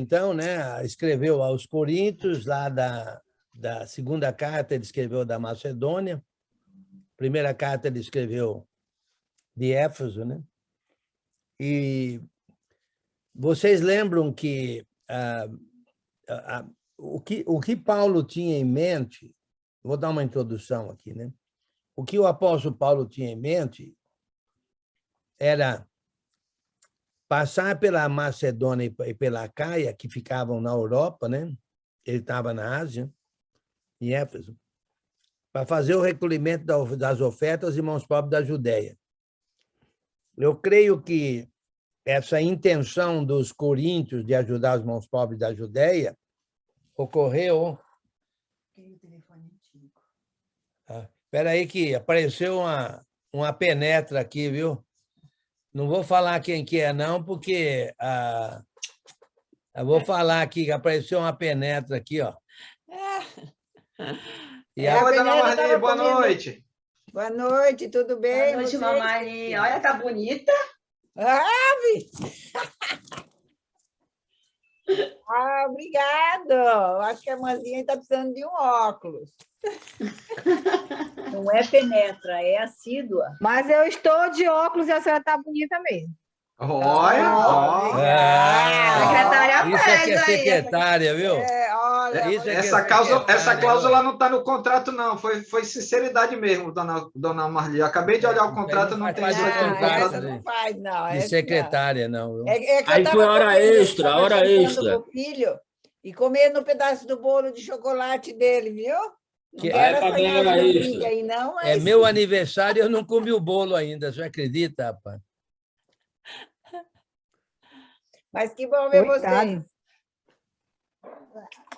Então, né, escreveu aos Coríntios, lá da segunda carta, ele escreveu da Macedônia. Primeira carta, ele escreveu de Éfeso, né? E vocês lembram que o que Paulo tinha em mente, vou dar uma introdução aqui, né? O que o apóstolo Paulo tinha em mente era passar pela Macedônia e pela Caia, que ficavam na Europa, né? Ele estava na Ásia, em Éfeso, para fazer o recolhimento das ofertas aos irmãos pobres da Judéia. Eu creio que essa intenção dos coríntios de ajudar os irmãos pobres da Judéia ocorreu... Espera aí que apareceu uma penetra aqui, viu? Não vou falar quem que é, não, porque eu vou falar aqui que apareceu uma penetra aqui, ó. E oi, dona Marli, boa noite. Boa noite, tudo bem? Boa noite, mamãe. Olha, tá bonita. Obrigado. Acho que a irmãzinha está precisando de um óculos. Não é penetra, é assídua. Mas eu estou de óculos e a senhora está bonita mesmo. Olha, Secretária isso é que é pede aí. secretária, viu? Olha, Isso é que é essa secretária, cláusula não está no contrato, não. Foi sinceridade mesmo, dona Marli. Acabei de olhar o contrato, não tem isso aqui no contrato. essa não faz, não. De secretária, não. Viu? É que Aí foi hora extra, hora extra. O filho e comendo um pedaço do bolo de chocolate dele, viu? Não Que quero é pra essa ganhar hora briga extra. aí, não, mas... É meu aniversário e eu não comi o bolo ainda, você acredita, rapaz? Mas que bom ver Coitado. vocês.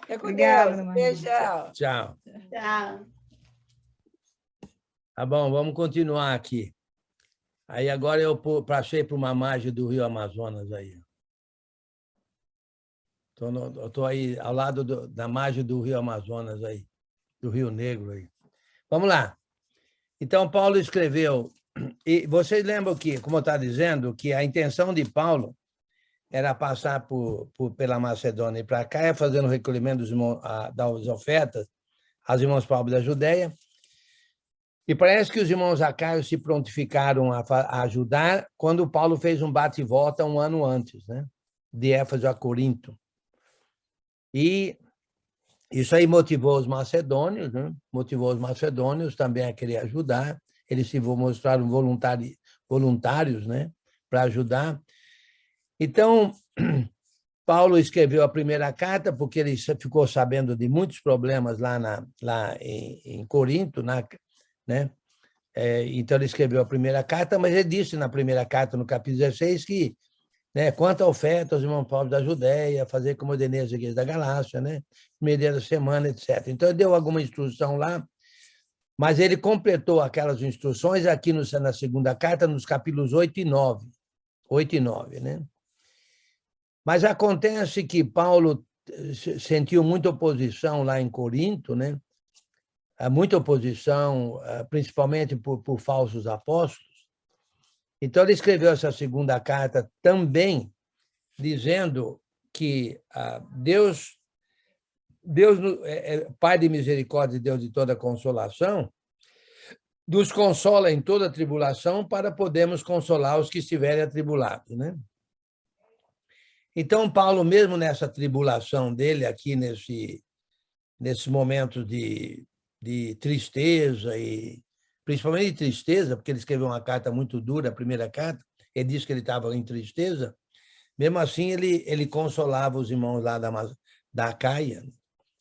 Fica com Obrigada, Deus. Maria. Beijão. Tchau. Tchau. Tá bom, vamos continuar aqui. Aí agora eu passei para uma margem do Rio Amazonas aí. Estou aí ao lado da margem do Rio Amazonas aí, do Rio Negro aí. Vamos lá. Então, Paulo escreveu, e vocês lembram que, como eu estava dizendo, que a intenção de Paulo era passar pela Macedônia e para cá, fazendo o recolhimento das ofertas aos irmãos pobres da Judéia. E parece que os irmãos acaios se prontificaram a ajudar quando Paulo fez um bate e volta um ano antes, né? De Éfeso a Corinto. E isso aí motivou os macedônios, né? Motivou os macedônios também a querer ajudar. Eles se mostraram voluntários, né? Para ajudar. Então, Paulo escreveu a primeira carta porque ele ficou sabendo de muitos problemas lá em Corinto, né? Então, ele escreveu a primeira carta, mas ele disse na primeira carta, no capítulo 16, que, né, quanto à oferta aos irmãos pobres da Judéia, fazer como ordenei as igrejas da Galácia, né? Meio da semana, etc. Então, ele deu alguma instrução lá, mas ele completou aquelas instruções aqui na segunda carta, nos capítulos 8 e 9. 8 e 9, né? Mas acontece que Paulo sentiu muita oposição lá em Corinto, né? Muita oposição, principalmente por falsos apóstolos. Então, ele escreveu essa segunda carta também dizendo que Deus é Pai de misericórdia e Deus de toda consolação, nos consola em toda tribulação para podermos consolar os que estiverem atribulados, né? Então, Paulo, mesmo nessa tribulação dele, aqui nesse momento de tristeza, e principalmente de tristeza, porque ele escreveu uma carta muito dura, a primeira carta, ele disse que ele estava em tristeza, mesmo assim ele consolava os irmãos lá da Caia,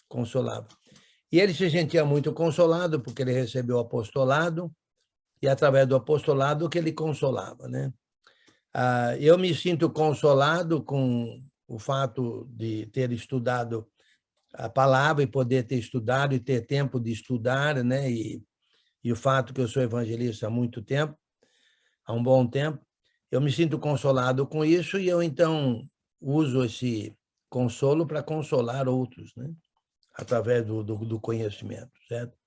consolava. E ele se sentia muito consolado, porque ele recebeu o apostolado, e através do apostolado que ele consolava, né? Eu me sinto consolado com o fato de ter estudado a palavra e poder ter estudado e ter tempo de estudar, né? E o fato que eu sou evangelista há muito tempo, há um bom tempo, eu me sinto consolado com isso e eu, então, uso esse consolo para consolar outros, né? Através do conhecimento, certo?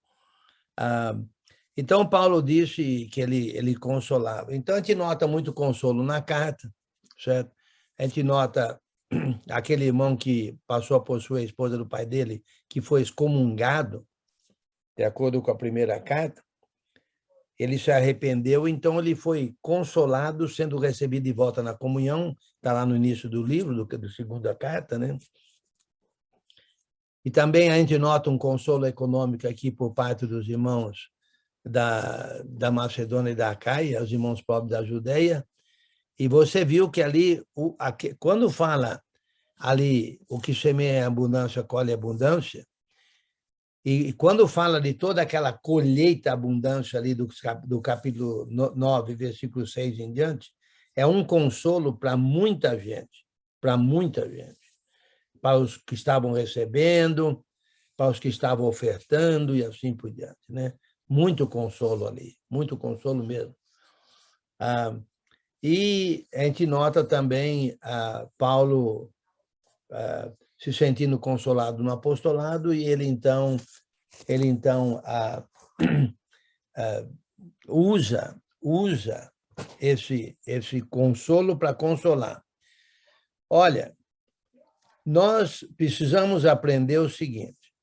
Então, Paulo disse que ele consolava. Então, a gente nota muito consolo na carta, certo? A gente nota aquele irmão que passou a possuir a esposa do pai dele, que foi excomungado, de acordo com a primeira carta, ele se arrependeu, então ele foi consolado, sendo recebido de volta na comunhão, está lá no início do livro, do segunda carta, né? E também a gente nota um consolo econômico aqui por parte dos irmãos da Macedônia e da Acaia, os irmãos pobres da Judeia, e você viu que ali, quando fala ali, o que semeia em abundância, colhe abundância, e quando fala de toda aquela colheita abundância ali do capítulo 9, versículo 6 em diante, é um consolo para muita gente, para os que estavam recebendo, para os que estavam ofertando e assim por diante, né? Muito consolo ali, muito consolo mesmo. E a gente nota também Paulo se sentindo consolado no apostolado, e ele então usa esse consolo para consolar. Olha, nós precisamos aprender o seguinte: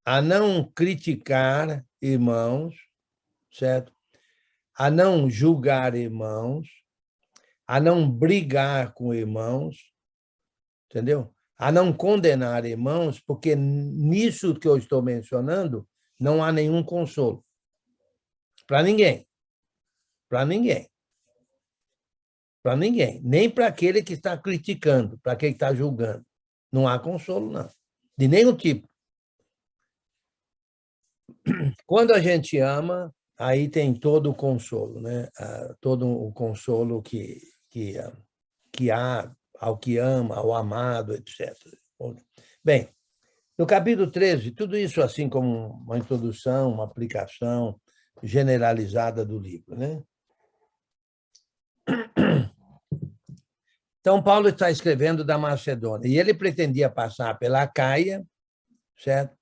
a não criticar irmãos, certo? A não julgar irmãos, a não brigar com irmãos, entendeu? A não condenar irmãos, porque nisso que eu estou mencionando não há nenhum consolo. Para ninguém. Para ninguém. Para ninguém. Nem para aquele que está criticando, para aquele que está julgando. Não há consolo, não. De nenhum tipo. Quando a gente ama, aí tem todo o consolo, né? Todo o consolo que há ao que ama, ao amado, etc. Bem, no capítulo 13, tudo isso assim como uma introdução, uma aplicação generalizada do livro, né? Então, Paulo está escrevendo da Macedônia, e ele pretendia passar pela Acaia, certo?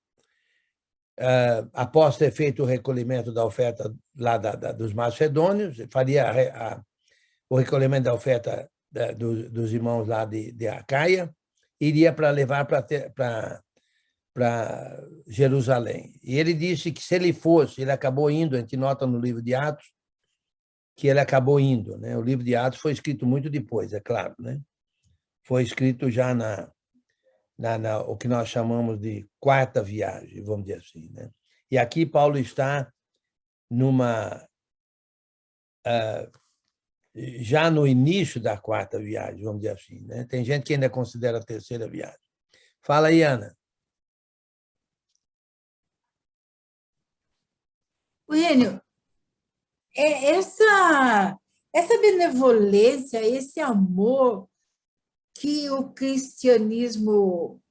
Após ter feito o recolhimento da oferta lá dos macedônios, faria o recolhimento da oferta dos irmãos lá de Acaia, iria para levar para Jerusalém. E ele disse que se ele fosse, ele acabou indo, a gente nota no livro de Atos, que ele acabou indo, né? O livro de Atos foi escrito muito depois, é claro, né? Foi escrito já o que nós chamamos de quarta viagem, vamos dizer assim, né? E aqui Paulo está já no início da quarta viagem, vamos dizer assim, né? Tem gente que ainda considera a terceira viagem. Fala aí, Ana. Enio, essa benevolência, esse amor que o cristianismo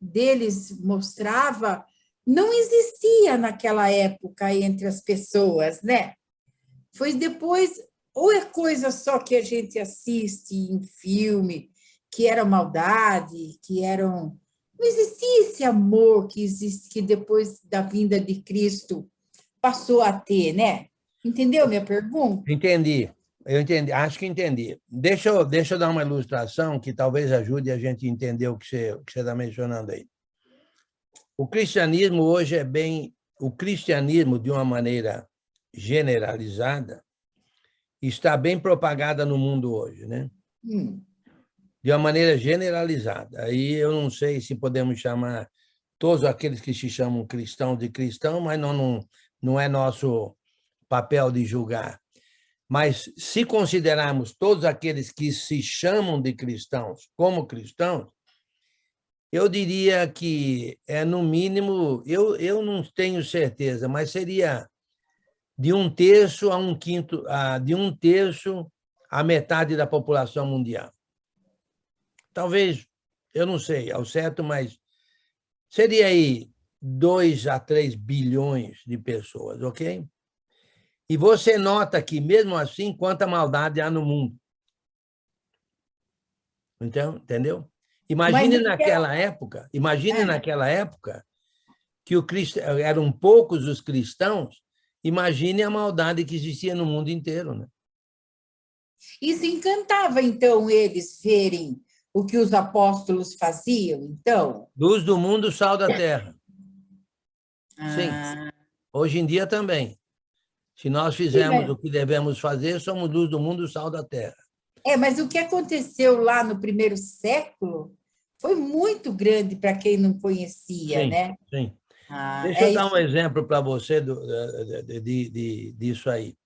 deles mostrava, não existia naquela época entre as pessoas, né? Foi depois, ou é coisa só que a gente assiste em filme, que era maldade, não existia esse amor que existe, que depois da vinda de Cristo passou a ter, né? Entendeu minha pergunta? Entendi. Eu entendi, acho que entendi. Deixa eu dar uma ilustração que talvez ajude a gente a entender o que você está mencionando aí. O cristianismo hoje o cristianismo, de uma maneira generalizada, está bem propagada no mundo hoje, né? De uma maneira generalizada. Aí eu não sei se podemos chamar todos aqueles que se chamam cristãos de cristão, mas não é nosso papel de julgar. Mas se considerarmos todos aqueles que se chamam de cristãos como cristãos, eu diria que no mínimo, eu não tenho certeza, mas seria de 1/3 a 1/5, de 1/3 a metade da população mundial. Talvez, eu não sei ao certo, mas seria aí 2 a 3 bilhões de pessoas, ok? E você nota que, mesmo assim, quanta maldade há no mundo. Então, entendeu? Imagine naquela época que eram poucos os cristãos, imagine a maldade que existia no mundo inteiro, né? Isso encantava, então, eles verem o que os apóstolos faziam, então? Luz do mundo, sal da terra. Sim. Ah, Hoje em dia também. Se nós fizermos o que devemos fazer, somos luz do mundo, sal da terra. mas o que aconteceu lá no primeiro século foi muito grande para quem não conhecia, Sim, né? sim. Ah, Deixa eu dar isso. um exemplo para você disso aí.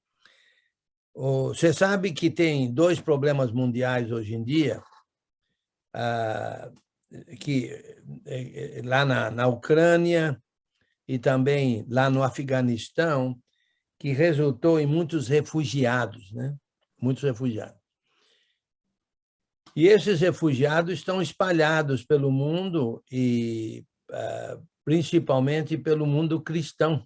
Você sabe que tem 2 problemas mundiais hoje em dia, que lá na Ucrânia e também lá no Afeganistão, que resultou em muitos refugiados, né? Muitos refugiados. E esses refugiados estão espalhados pelo mundo e principalmente pelo mundo cristão.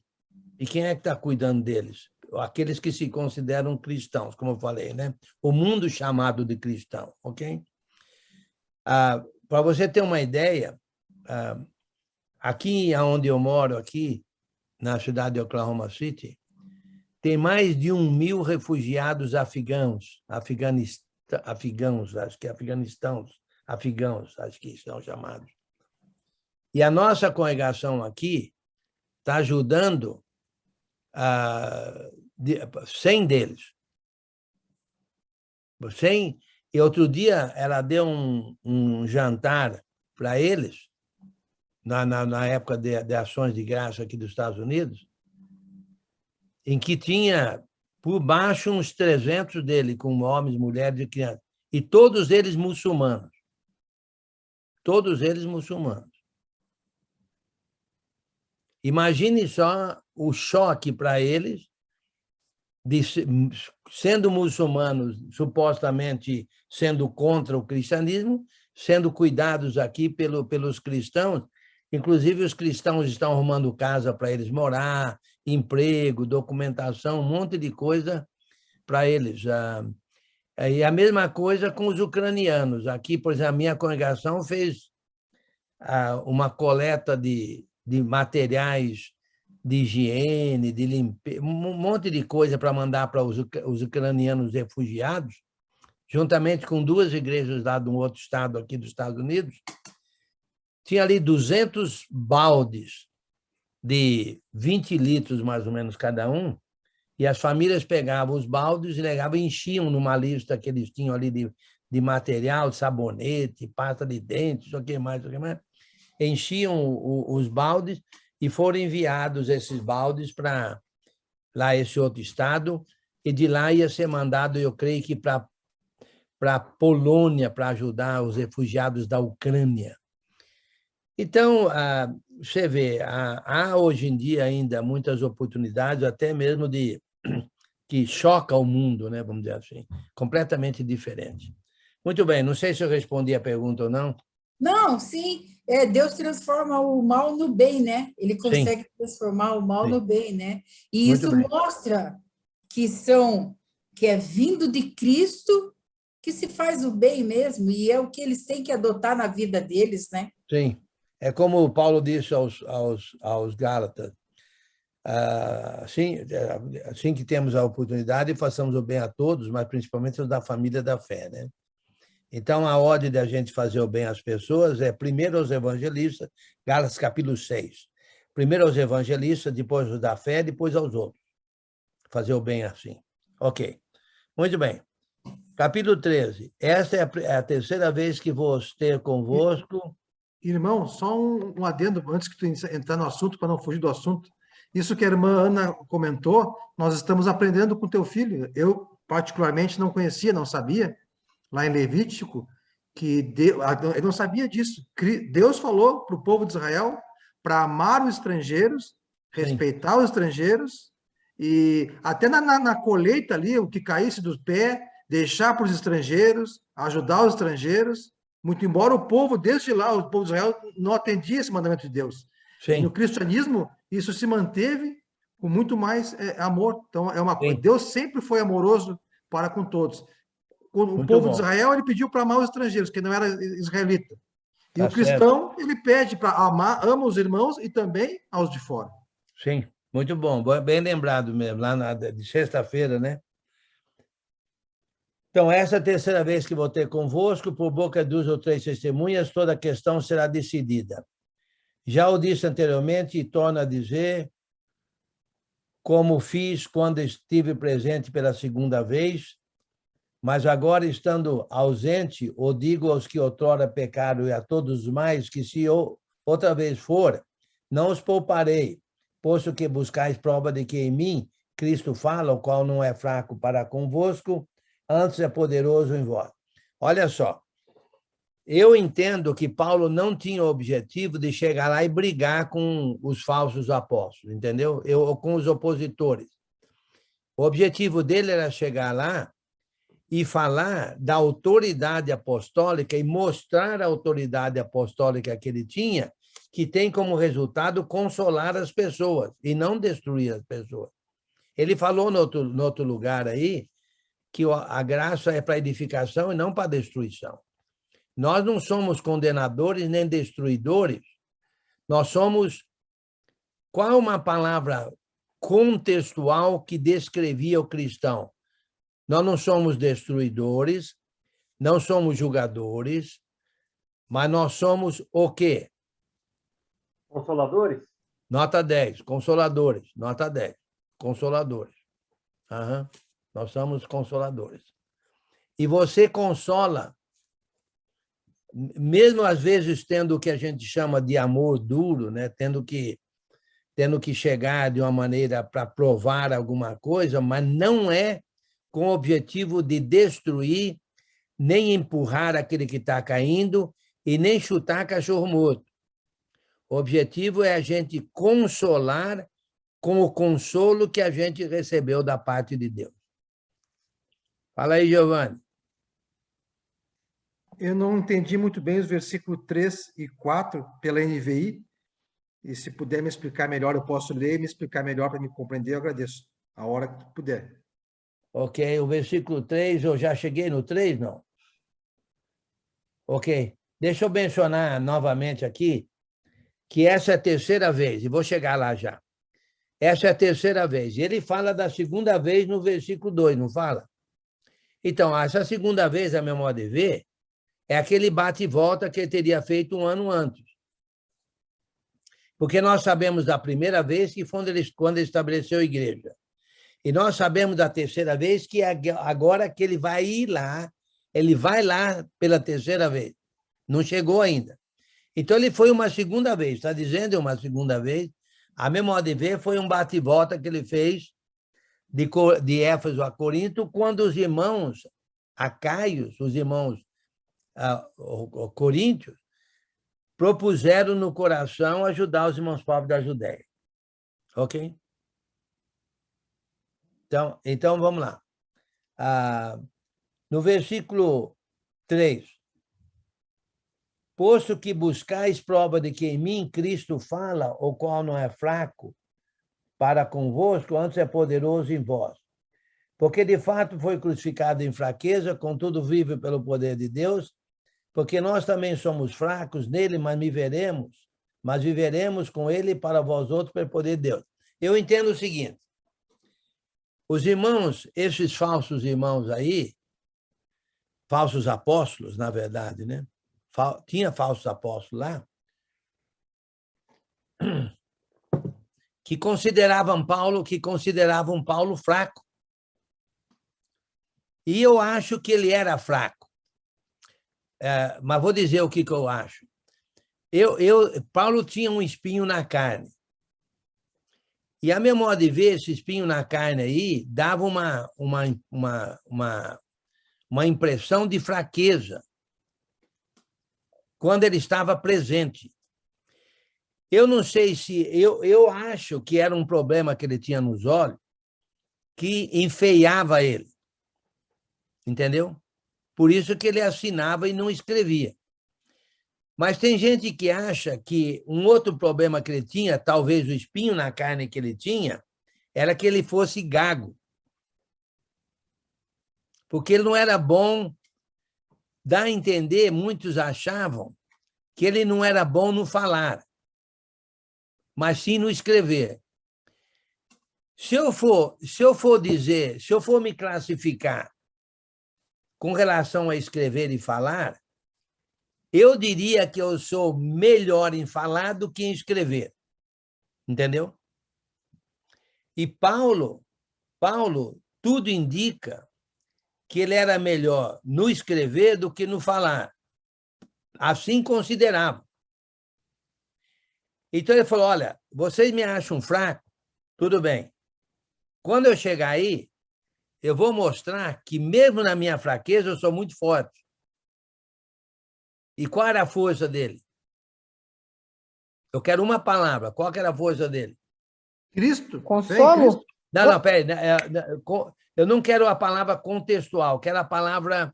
E quem é que está cuidando deles? Aqueles que se consideram cristãos, como eu falei, né? O mundo chamado de cristão, ok? Para você ter uma ideia, aqui onde eu moro, aqui na cidade de Oklahoma City, tem mais de 1.000 refugiados afegãos, acho que são chamados. E a nossa congregação aqui está ajudando 100 deles. 100, e outro dia ela deu um jantar para eles, na época de ações de graça aqui dos Estados Unidos, em que tinha por baixo uns 300 dele, com homens, mulheres e crianças, e todos eles muçulmanos. Todos eles muçulmanos. Imagine só o choque para eles, sendo muçulmanos, supostamente sendo contra o cristianismo, sendo cuidados aqui pelos cristãos. Inclusive, os cristãos estão arrumando casa para eles morar, emprego, documentação, um monte de coisa para eles. E a mesma coisa com os ucranianos. Aqui, por exemplo, a minha congregação fez uma coleta de materiais de higiene, de limpeza, um monte de coisa para mandar para os ucranianos refugiados, juntamente com 2 igrejas lá de um outro estado aqui dos Estados Unidos. Tinha ali 200 baldes de 20 litros, mais ou menos, cada um, e as famílias pegavam os baldes e levavam e enchiam numa lista que eles tinham ali de material, de sabonete, pasta de dente, isso aqui mais, enchiam os baldes e foram enviados esses baldes para lá esse outro estado, e de lá ia ser mandado, eu creio que para a Polônia, para ajudar os refugiados da Ucrânia. Então, você vê, há hoje em dia ainda muitas oportunidades, até mesmo que choca o mundo, né, vamos dizer assim, completamente diferente. Muito bem, não sei se eu respondi a pergunta ou não. Não, sim, Deus transforma o mal no bem, né? Ele consegue transformar o mal no bem, né? E Muito isso bem. mostra que é vindo de Cristo que se faz o bem mesmo, e é o que eles têm que adotar na vida deles, né? Sim, é como Paulo disse aos Gálatas, assim que temos a oportunidade, façamos o bem a todos, mas principalmente aos da família da fé, né? Então, a ordem da gente fazer o bem às pessoas é primeiro aos evangelistas, Gálatas capítulo 6. Primeiro aos evangelistas, depois aos da fé, depois aos outros. Fazer o bem assim. Ok. Muito bem. Capítulo 13. Esta é a terceira vez que vou ter convosco. Irmão, só um adendo antes que tu entrar no assunto, para não fugir do assunto. Isso que a irmã Ana comentou, nós estamos aprendendo com teu filho. Eu, particularmente, não conhecia, não sabia, lá em Levítico, que eu não sabia disso. Deus falou para o povo de Israel para amar os estrangeiros, respeitar os estrangeiros, e até na colheita ali, o que caísse do pé, deixar para os estrangeiros, ajudar os estrangeiros, muito embora o povo, desde lá, o povo de Israel não atendia esse mandamento de Deus. Sim. No cristianismo, isso se manteve com muito mais amor. Então, é uma coisa. Deus sempre foi amoroso para com todos. O povo de Israel, ele pediu para amar os estrangeiros, que não era israelita. E o cristão, ele pede para ama os irmãos e também aos de fora. Sim, muito bom. Bem lembrado mesmo, lá de sexta-feira, né? Então, essa é a terceira vez que vou ter convosco, por boca de 2 ou 3 testemunhas, toda a questão será decidida. Já o disse anteriormente e torno a dizer, como fiz quando estive presente pela segunda vez, mas agora, estando ausente, o digo aos que outrora pecaram e a todos os mais, que se outra vez for, não os pouparei, posto que buscais prova de que em mim Cristo fala, o qual não é fraco para convosco, antes é poderoso em vós. Olha só, eu entendo que Paulo não tinha o objetivo de chegar lá e brigar com os falsos apóstolos, entendeu? Com os opositores. O objetivo dele era chegar lá e falar da autoridade apostólica e mostrar a autoridade apostólica que ele tinha, que tem como resultado consolar as pessoas e não destruir as pessoas. Ele falou no outro lugar aí que a graça é para edificação e não para destruição. Nós não somos condenadores nem destruidores, nós somos... Qual uma palavra contextual que descrevia o cristão? Nós não somos destruidores, não somos julgadores, mas nós somos o quê? Consoladores? Nota 10, consoladores, nota 10, consoladores. Uhum. Nós somos consoladores. E você consola, mesmo às vezes tendo o que a gente chama de amor duro, né? tendo que chegar de uma maneira para provar alguma coisa, mas não é com o objetivo de destruir, nem empurrar aquele que está caindo e nem chutar cachorro morto. O objetivo é a gente consolar com o consolo que a gente recebeu da parte de Deus. Fala aí, Giovanni. Eu não entendi muito bem os versículos 3 e 4 pela NVI, e se puder me explicar melhor, eu posso ler e me explicar melhor para me compreender, eu agradeço, a hora que puder. Ok, o versículo 3, eu já cheguei no 3, não? Ok, deixa eu mencionar novamente aqui que essa é a terceira vez, e vou chegar lá já. Essa é a terceira vez. Ele fala da segunda vez no versículo 2, não fala? Então, essa segunda vez, a meu modo de ver, é aquele bate e volta que ele teria feito um ano antes. Porque nós sabemos da primeira vez que foi quando ele estabeleceu a igreja. E nós sabemos da terceira vez que agora que ele vai lá pela terceira vez. Não chegou ainda. Então, ele foi uma segunda vez, está dizendo uma segunda vez. A meu modo de ver, foi um bate e volta que ele fez de Éfeso a Corinto, quando os irmãos acaios, os irmãos coríntios, propuseram no coração ajudar os irmãos pobres da Judéia. Ok? Então vamos lá. No versículo 3, posto que buscais prova de que em mim Cristo fala, o qual não é fraco para convosco, antes é poderoso em vós. Porque, de fato, foi crucificado em fraqueza, contudo vive pelo poder de Deus, porque nós também somos fracos nele, mas viveremos com ele para vós outros pelo poder de Deus. Eu entendo o seguinte, os irmãos, esses falsos irmãos aí, falsos apóstolos, na verdade, né? Tinha falsos apóstolos lá, que consideravam Paulo fraco. E eu acho que ele era fraco. Mas vou dizer o que eu acho. Paulo tinha um espinho na carne. E a meu modo de ver, esse espinho na carne aí dava uma impressão de fraqueza quando ele estava presente. Eu não sei se... Eu acho que era um problema que ele tinha nos olhos que enfeiava ele. Entendeu? Por isso que ele assinava e não escrevia. Mas tem gente que acha que um outro problema que ele tinha, talvez o espinho na carne que ele tinha, era que ele fosse gago. Porque ele não era bom. Dá a entender, muitos achavam que ele não era bom no falar, mas sim no escrever. Se eu for me classificar com relação a escrever e falar, eu diria que eu sou melhor em falar do que em escrever. Entendeu? E Paulo, tudo indica que ele era melhor no escrever do que no falar. Assim considerava. Então ele falou, olha, vocês me acham fraco? Tudo bem. Quando eu chegar aí, eu vou mostrar que mesmo na minha fraqueza eu sou muito forte. E qual era a força dele? Eu quero uma palavra. Qual que era a força dele? Cristo. Consolo? Não, peraí. Eu não quero a palavra contextual, quero a palavra...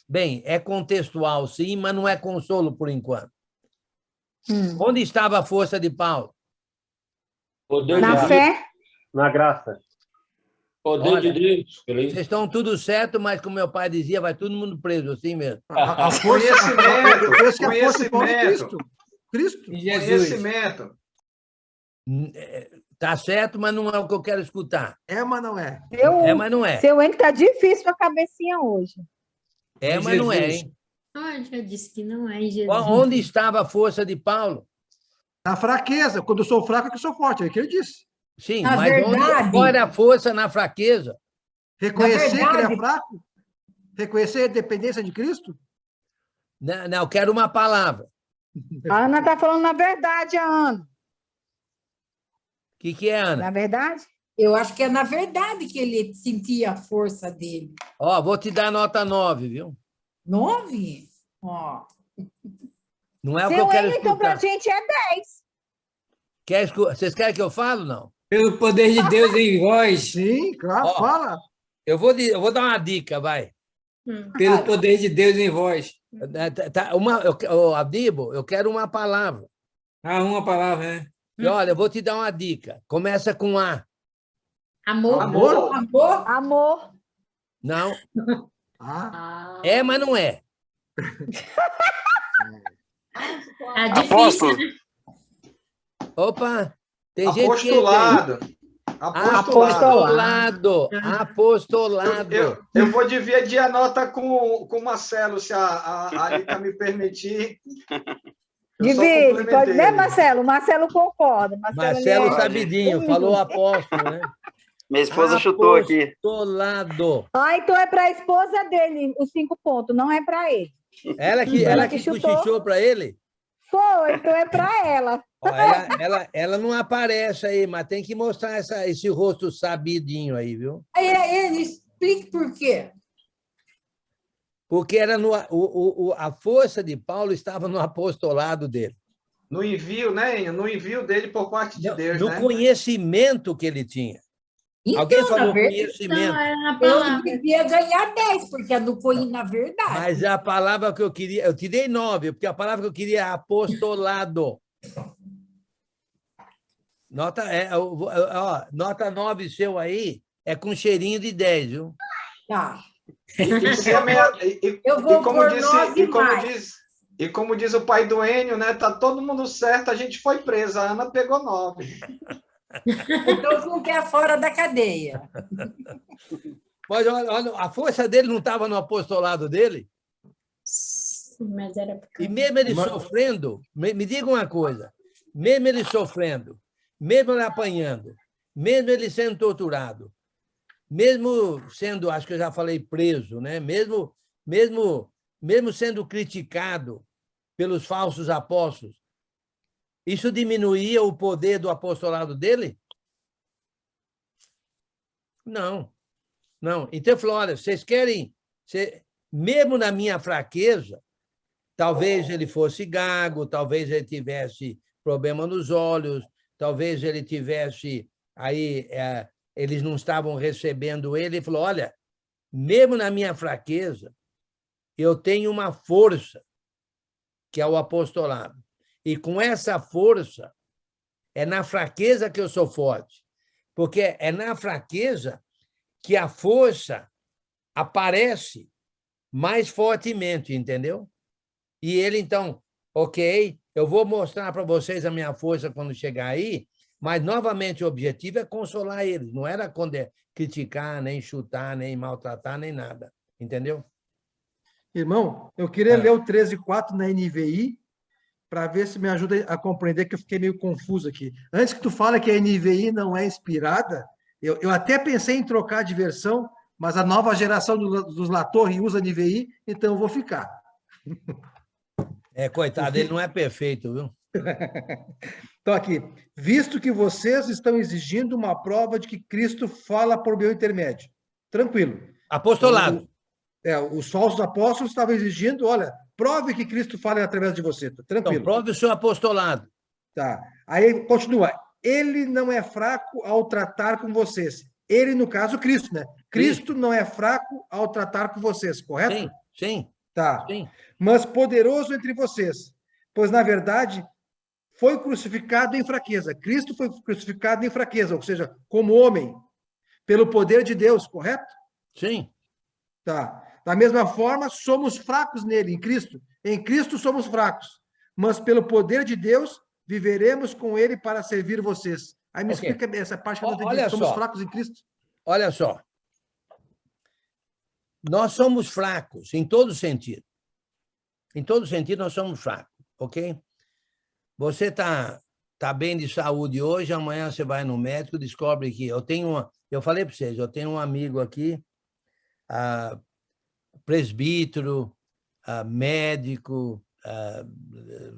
Bem, é contextual, sim, mas não é consolo por enquanto. Onde estava a força de Paulo? Poder Na de fé? Na graça. Poder Olha, de Deus. Vocês estão tudo certo, mas como meu pai dizia, vai todo mundo preso, assim mesmo. A força, eu penso que a força de Paulo é Cristo. Cristo. Conhecimento. Tá certo, mas não é o que eu quero escutar. É, mas não é. É, mas não é. Seu Henrique tá difícil pra cabecinha hoje. É, mas não é, hein? Já disse que não é, Jesus. Onde estava a força de Paulo? Na fraqueza. Quando eu sou fraco, é que eu sou forte. É o que ele disse. Sim, Na mas verdade- qual era a força na fraqueza? Reconhecer que ele verdade- é fraco? Reconhecer a dependência de Cristo? Não, eu quero uma palavra. A Ana tá falando na verdade, a Ana. O que é, Ana? Na verdade? Eu acho que é na verdade que ele sentia a força dele. Ó, vou te dar nota 9, viu? 9? Ó. Não é o que Seu eu quero Henrique, então, pra escutar. gente é 10. Vocês querem que eu fale, não? Pelo poder de Deus em vós. Sim, claro, Ó. fala. Eu vou dar uma dica, vai. Pelo poder de Deus em vós. Adibo, eu quero uma palavra. Uma palavra, né? E, olha, eu vou te dar uma dica. Começa com A. Amor. Amor? Amor? Amor. Não. Ah, É, mas não é. Tá difícil, né? Opa, tem gente que... Apostolado. Apostolado. Eu vou dividir a nota com o Marcelo, se a Alita me permitir. Eu só Divide, complementei. pode, né, Marcelo? Marcelo concorda. Marcelo ele é- Sabidinho, falou apóstolo, né? Minha esposa chutou aqui. Apostolado. Então é para a esposa dele os 5 pontos, não é para ele. Ela que chutou. cochichou para ele? Foi, então é para ela. Ó, ela não aparece aí, mas tem que mostrar esse rosto sabidinho aí, viu? Ele explique por quê. Porque era a força de Paulo estava no apostolado dele. No envio, né, Enio? No envio dele por parte de Deus, No né? conhecimento que ele tinha. Então, Alguém falou na verdade, conhecimento. Era na eu palavra. devia ganhar 10, porque é na verdade. Mas a palavra que eu queria... Eu te dei 9, porque a palavra que eu queria é apostolado. Nota 9 seu aí é com cheirinho de 10, viu? Tá. E Eu vou como por disse, 9 mais. como diz o pai do Enio, né? Tá todo mundo certo, a gente foi presa. A Ana pegou 9. Então, não quer fora da cadeia. Mas olha, a força dele não estava no apostolado dele? Mas era porque... E mesmo ele sofrendo, me diga uma coisa, mesmo ele sofrendo, mesmo ele apanhando, mesmo ele sendo torturado, mesmo sendo, acho que eu já falei, preso, né? mesmo sendo criticado pelos falsos apóstolos, isso diminuía o poder do apostolado dele? Não. Então, ele falou, olha, vocês querem... Mesmo na minha fraqueza, talvez ele fosse gago, talvez ele tivesse problema nos olhos, talvez ele tivesse... eles não estavam recebendo ele. Ele falou, olha, mesmo na minha fraqueza, eu tenho uma força, que é o apostolado. E com essa força, é na fraqueza que eu sou forte. Porque é na fraqueza que a força aparece mais fortemente, entendeu? E ele, então, ok, eu vou mostrar para vocês a minha força quando chegar aí, Mas, novamente, o objetivo é consolar eles, não era criticar, nem chutar, nem maltratar, nem nada. Entendeu? Irmão, eu queria ler o 13:4 na NVI, para ver se me ajuda a compreender, que eu fiquei meio confuso aqui. Antes que tu fale que a NVI não é inspirada, eu até pensei em trocar de versão, mas a nova geração dos Latorre usa NVI, então eu vou ficar. Coitado, ele não é perfeito, viu? Então, aqui, visto que vocês estão exigindo uma prova de que Cristo fala por meu intermédio. Tranquilo. Apostolado. Os falsos apóstolos estavam exigindo, olha, prove que Cristo fala através de você. Tranquilo. Então, prove o seu apostolado. Tá. Aí, continua. Ele não é fraco ao tratar com vocês. Ele, no caso, Cristo, né? Cristo não é fraco ao tratar com vocês, correto? Sim, sim. Tá. Sim. Mas poderoso entre vocês, pois, na verdade, foi crucificado em fraqueza. Cristo foi crucificado em fraqueza, ou seja, como homem, pelo poder de Deus, correto? Sim. Tá. Da mesma forma, somos fracos nele, em Cristo. Em Cristo somos fracos, mas pelo poder de Deus viveremos com ele para servir vocês. Aí me explica essa parte que eu não entendi. Somos fracos em Cristo? Olha só. Nós somos fracos em todo sentido. Em todo sentido, nós somos fracos, ok? Você está bem de saúde hoje, amanhã você vai no médico, descobre que eu falei para vocês, eu tenho um amigo aqui, presbítero, médico,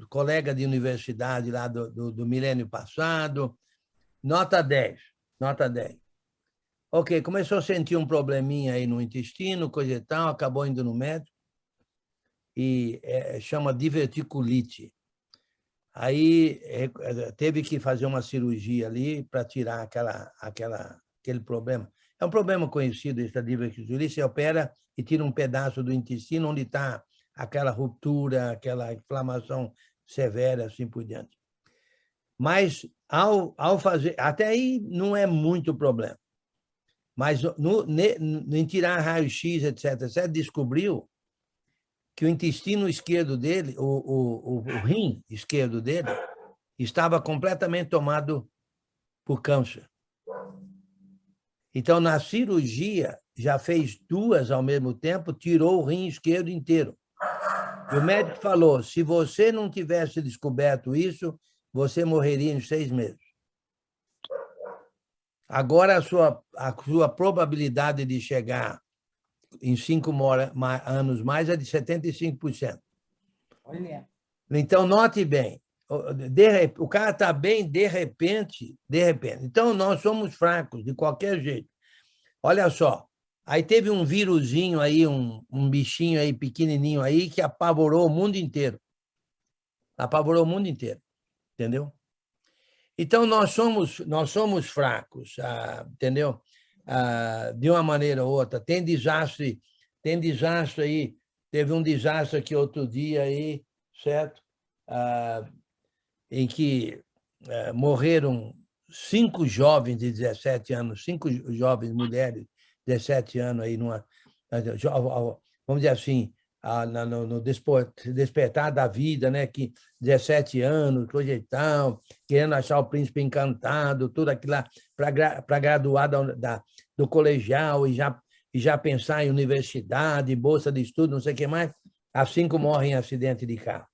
colega de universidade lá do milênio passado, nota 10, nota 10. Ok, começou a sentir um probleminha aí no intestino, coisa e tal, acabou indo no médico, e chama diverticulite. Aí teve que fazer uma cirurgia ali para tirar aquele problema. É um problema conhecido, essa diverticulite. Você opera e tira um pedaço do intestino onde está aquela ruptura, aquela inflamação severa, assim por diante. Mas, ao fazer... Até aí não é muito problema. Mas, em tirar raio-x, etc., descobriu que o intestino esquerdo dele, o rim esquerdo dele, estava completamente tomado por câncer. Então, na cirurgia, já fez 2 ao mesmo tempo, tirou o rim esquerdo inteiro. E o médico falou, se você não tivesse descoberto isso, você morreria em 6 meses. Agora, a sua probabilidade de chegar em 5 anos mais é de 75%. Olha. Então, note bem, o cara está bem de repente. Então, nós somos fracos, de qualquer jeito. Olha só, aí teve um vírusinho aí, um bichinho aí, pequenininho aí, que apavorou o mundo inteiro. Apavorou o mundo inteiro, entendeu? Então, nós somos fracos, entendeu? De uma maneira ou outra. Tem desastre aí. Teve um desastre aqui outro dia aí, certo? Em que morreram 5 jovens de 17 anos, 5 jovens mulheres de 17 anos aí vamos dizer assim, no despertar da vida, né? Que 17 anos, coisa e tal, querendo achar o príncipe encantado, tudo aquilo lá, para graduar do colegial e já pensar em universidade, bolsa de estudo, não sei o que mais, as 5 morrem em acidente de carro.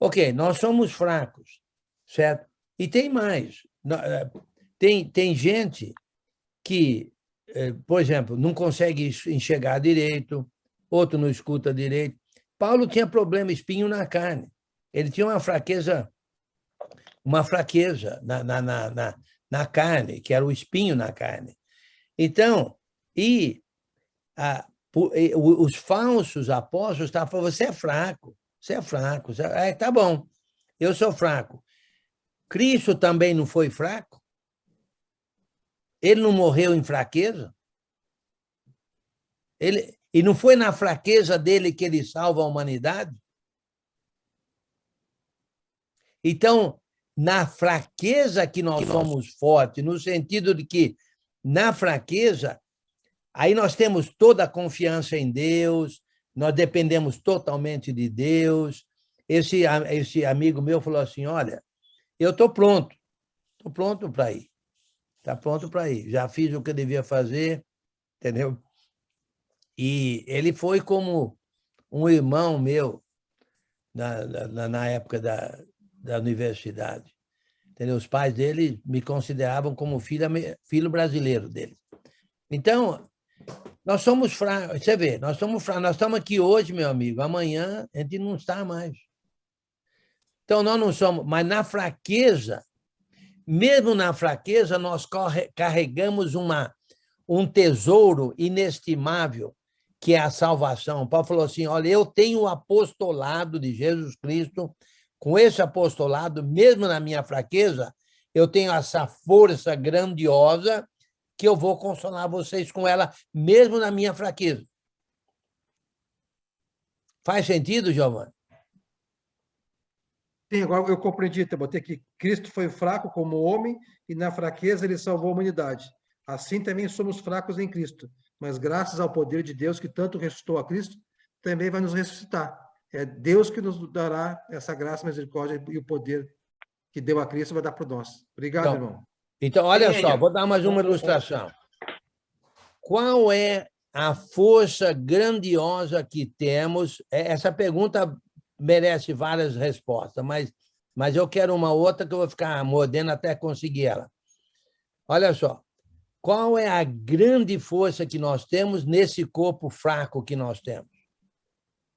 Ok, nós somos fracos, certo? E tem mais. Tem gente que, por exemplo, não consegue enxergar direito, outro não escuta direito. Paulo tinha problema, espinho na carne. Ele tinha uma fraqueza na carne, que era o espinho na carne. Então, os falsos apóstolos estavam falando, você é fraco. Tá bom, eu sou fraco. Cristo também não foi fraco? Ele não morreu em fraqueza? E não foi na fraqueza dele que ele salva a humanidade? Então, na fraqueza que nós somos fortes, no sentido de que, na fraqueza, aí nós temos toda a confiança em Deus, nós dependemos totalmente de Deus. Esse amigo meu falou assim, olha, eu estou pronto. Estou pronto para ir. Está pronto para ir. Já fiz o que eu devia fazer, entendeu? E ele foi como um irmão meu na época da universidade. Entendeu? Os pais dele me consideravam como filho brasileiro dele. Então, nós somos fracos. Você vê, nós somos fracos. Nós estamos aqui hoje, meu amigo. Amanhã a gente não está mais. Então, nós não somos... Mas na fraqueza, mesmo na fraqueza, nós carregamos um tesouro inestimável, que é a salvação. Paulo falou assim, olha, eu tenho o apostolado de Jesus Cristo, com esse apostolado, mesmo na minha fraqueza, eu tenho essa força grandiosa que eu vou consolar vocês com ela, mesmo na minha fraqueza. Faz sentido, Giovanni? Sim, agora eu compreendi, botei aqui. Cristo foi fraco como homem e na fraqueza ele salvou a humanidade. Assim também somos fracos em Cristo, mas graças ao poder de Deus que tanto ressuscitou a Cristo, também vai nos ressuscitar. É Deus que nos dará essa graça, misericórdia e o poder que deu a Cristo vai dar para nós. Obrigado, Então, irmão. Então, olha só, vou dar mais uma ilustração. Qual é a força grandiosa que temos? Essa pergunta merece várias respostas, mas eu quero uma outra que eu vou ficar mordendo até conseguir ela. Olha só, qual é a grande força que nós temos nesse corpo fraco que nós temos?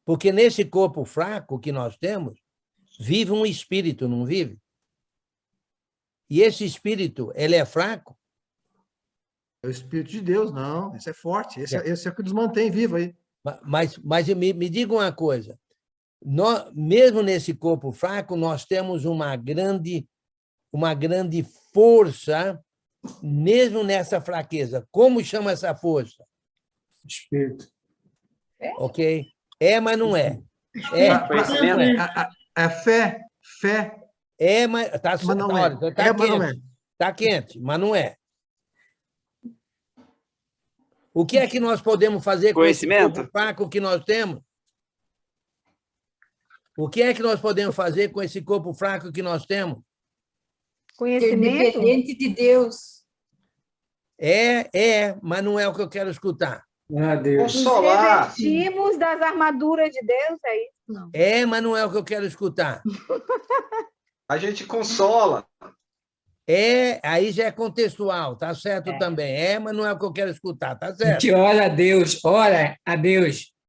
Porque nesse corpo fraco que nós temos, vive um espírito, não vive? E esse espírito, ele é fraco? É o Espírito de Deus, não. Esse é forte. Esse é o que nos mantém vivo aí. Mas me diga uma coisa. Mesmo nesse corpo fraco, nós temos uma grande força, mesmo nessa fraqueza. Como chama essa força? Espírito. Ok? Mas não é. É fé. Mas está mas não é. Tá mas não é. Está quente, mas não é. O que é que nós podemos fazer com esse corpo fraco que nós temos? O que é que nós podemos fazer com esse corpo fraco que nós temos? Conhecimento. Dependente de Deus. Mas não é o que eu quero escutar. Ah, Deus. Consolar. Revestimos das armaduras de Deus, é isso? Não. Mas não é o que eu quero escutar. A gente consola. Aí já é contextual, tá certo também. Mas não é o que eu quero escutar, tá A certo? gente ora a Deus.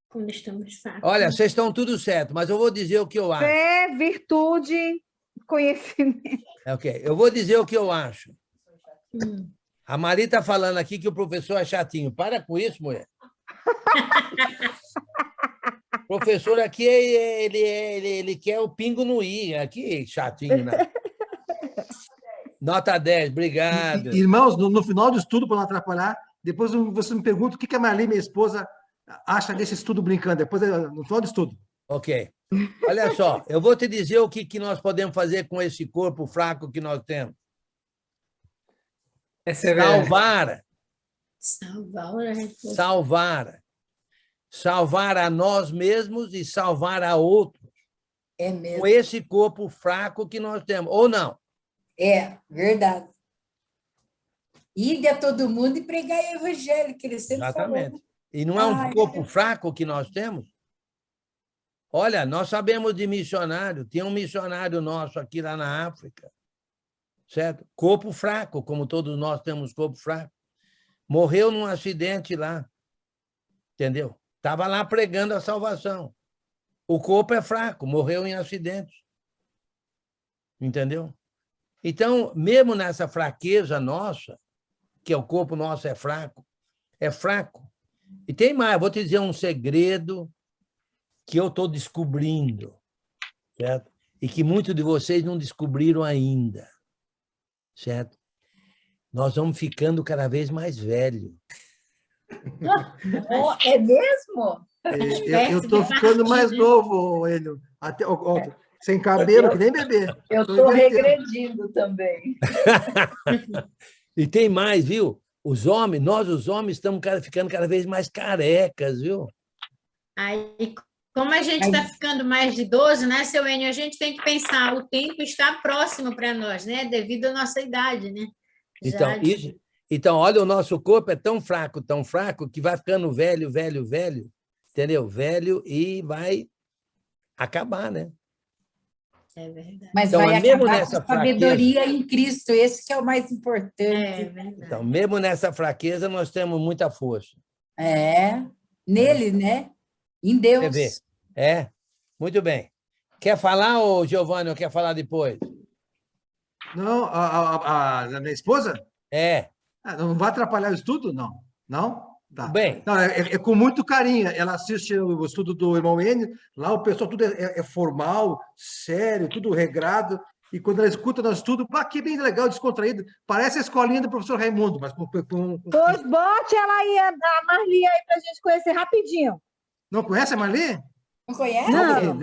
Quando estamos fracos. Olha, vocês estão tudo certo, mas eu vou dizer o que eu acho. Fé, virtude, conhecimento. Ok, eu vou dizer o que eu acho. A Mari está falando aqui que o professor é chatinho. Para com isso, mulher. O professor aqui, ele quer o pingo no i. Aqui, chatinho, né? Nota 10, obrigado. Irmãos, no final do estudo, para não atrapalhar, depois você me pergunta o que a Marli, minha esposa, acha desse estudo brincando. Depois, no final do estudo. Ok. Olha só, eu vou te dizer o que nós podemos fazer com esse corpo fraco que nós temos. Salvar a nós mesmos e salvar a outros. É mesmo. Com esse corpo fraco que nós temos, ou não? É, verdade. Ir a todo mundo e pregar o evangelho, que ele sempre Exatamente. falou. E não é um corpo fraco que nós temos? Olha, nós sabemos de missionário. Tinha um missionário nosso aqui lá na África, certo? Corpo fraco, como todos nós temos corpo fraco. Morreu num acidente lá, entendeu? Estava lá pregando a salvação. O corpo é fraco, morreu em acidente. Entendeu? Então, mesmo nessa fraqueza nossa, que o corpo nosso é fraco. E tem mais, vou te dizer um segredo que eu estou descobrindo, certo? E que muitos de vocês não descobriram ainda, certo? Nós vamos ficando cada vez mais velhos. É mesmo? Eu estou ficando mais novo, Enio. Até, sem cabelo, que nem bebê. Eu estou regredindo também. E tem mais, viu? Nós, os homens, estamos ficando cada vez mais carecas, viu? Aí, Como a gente está ficando mais de idoso, né, seu Enio, a gente tem que pensar, o tempo está próximo para nós, né, devido à nossa idade, né? Então, olha, o nosso corpo é tão fraco, que vai ficando velho, entendeu? Velho e vai acabar, né? É verdade. Mas Então, vai mesmo acabar nessa com sabedoria em Cristo, esse que é o mais importante. É verdade. Então, mesmo nessa fraqueza, nós temos muita força. Nele, né? Em Deus. Você vê? Muito bem. Quer falar, ô Giovanni, ou quer falar depois? Não, a minha esposa? Não vai atrapalhar o estudo? Não. Não? Tá. Bem. Não, é com muito carinho. Ela assiste o estudo do irmão Enio, lá o pessoal tudo é formal, sério, tudo regrado. E quando ela escuta nosso estudo, que bem legal, descontraído. Parece a escolinha do professor Raimundo, mas Pois bote ela aí, a Marli aí, para a gente conhecer rapidinho. Não conhece a Marli? Não conhece? Não.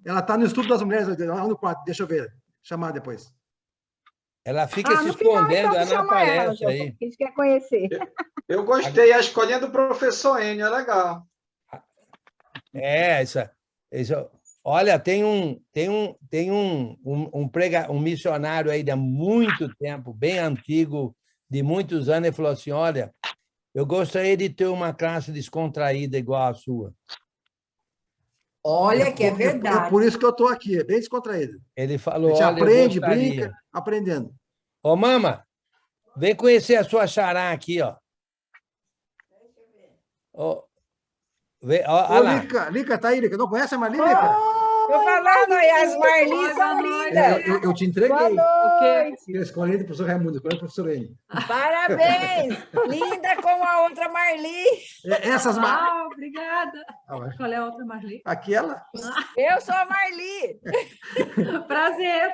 Ela está no estudo das mulheres, lá no quarto. Deixa eu ver. Chamar depois. Ela fica se escondendo, ela não aparece aí. A gente quer conhecer. Eu gostei, a escolinha do professor Enio, é legal. Isso. Olha, tem um missionário aí de há muito tempo, bem antigo, de muitos anos, ele falou assim, olha, eu gostaria de ter uma classe descontraída igual a sua. Olha que é verdade. É por isso que eu estou aqui, é bem descontraído. Ele falou, a gente olha, aprende, brinca, aprendendo. Ô, mama, vem conhecer a sua xará aqui, ó. Lica, tá aí, Lica. Não conhece a Marli, Lica? Tô falando aí, as Marli são lindas. Eu te entreguei. Boa noite. A escolinha do professor Raimundo, a escolinha do professor Enio. Parabéns! Linda como a outra Marli. Essas Marli. Obrigada. Qual é a outra Marli? Aquela? Eu sou a Marli. Prazer.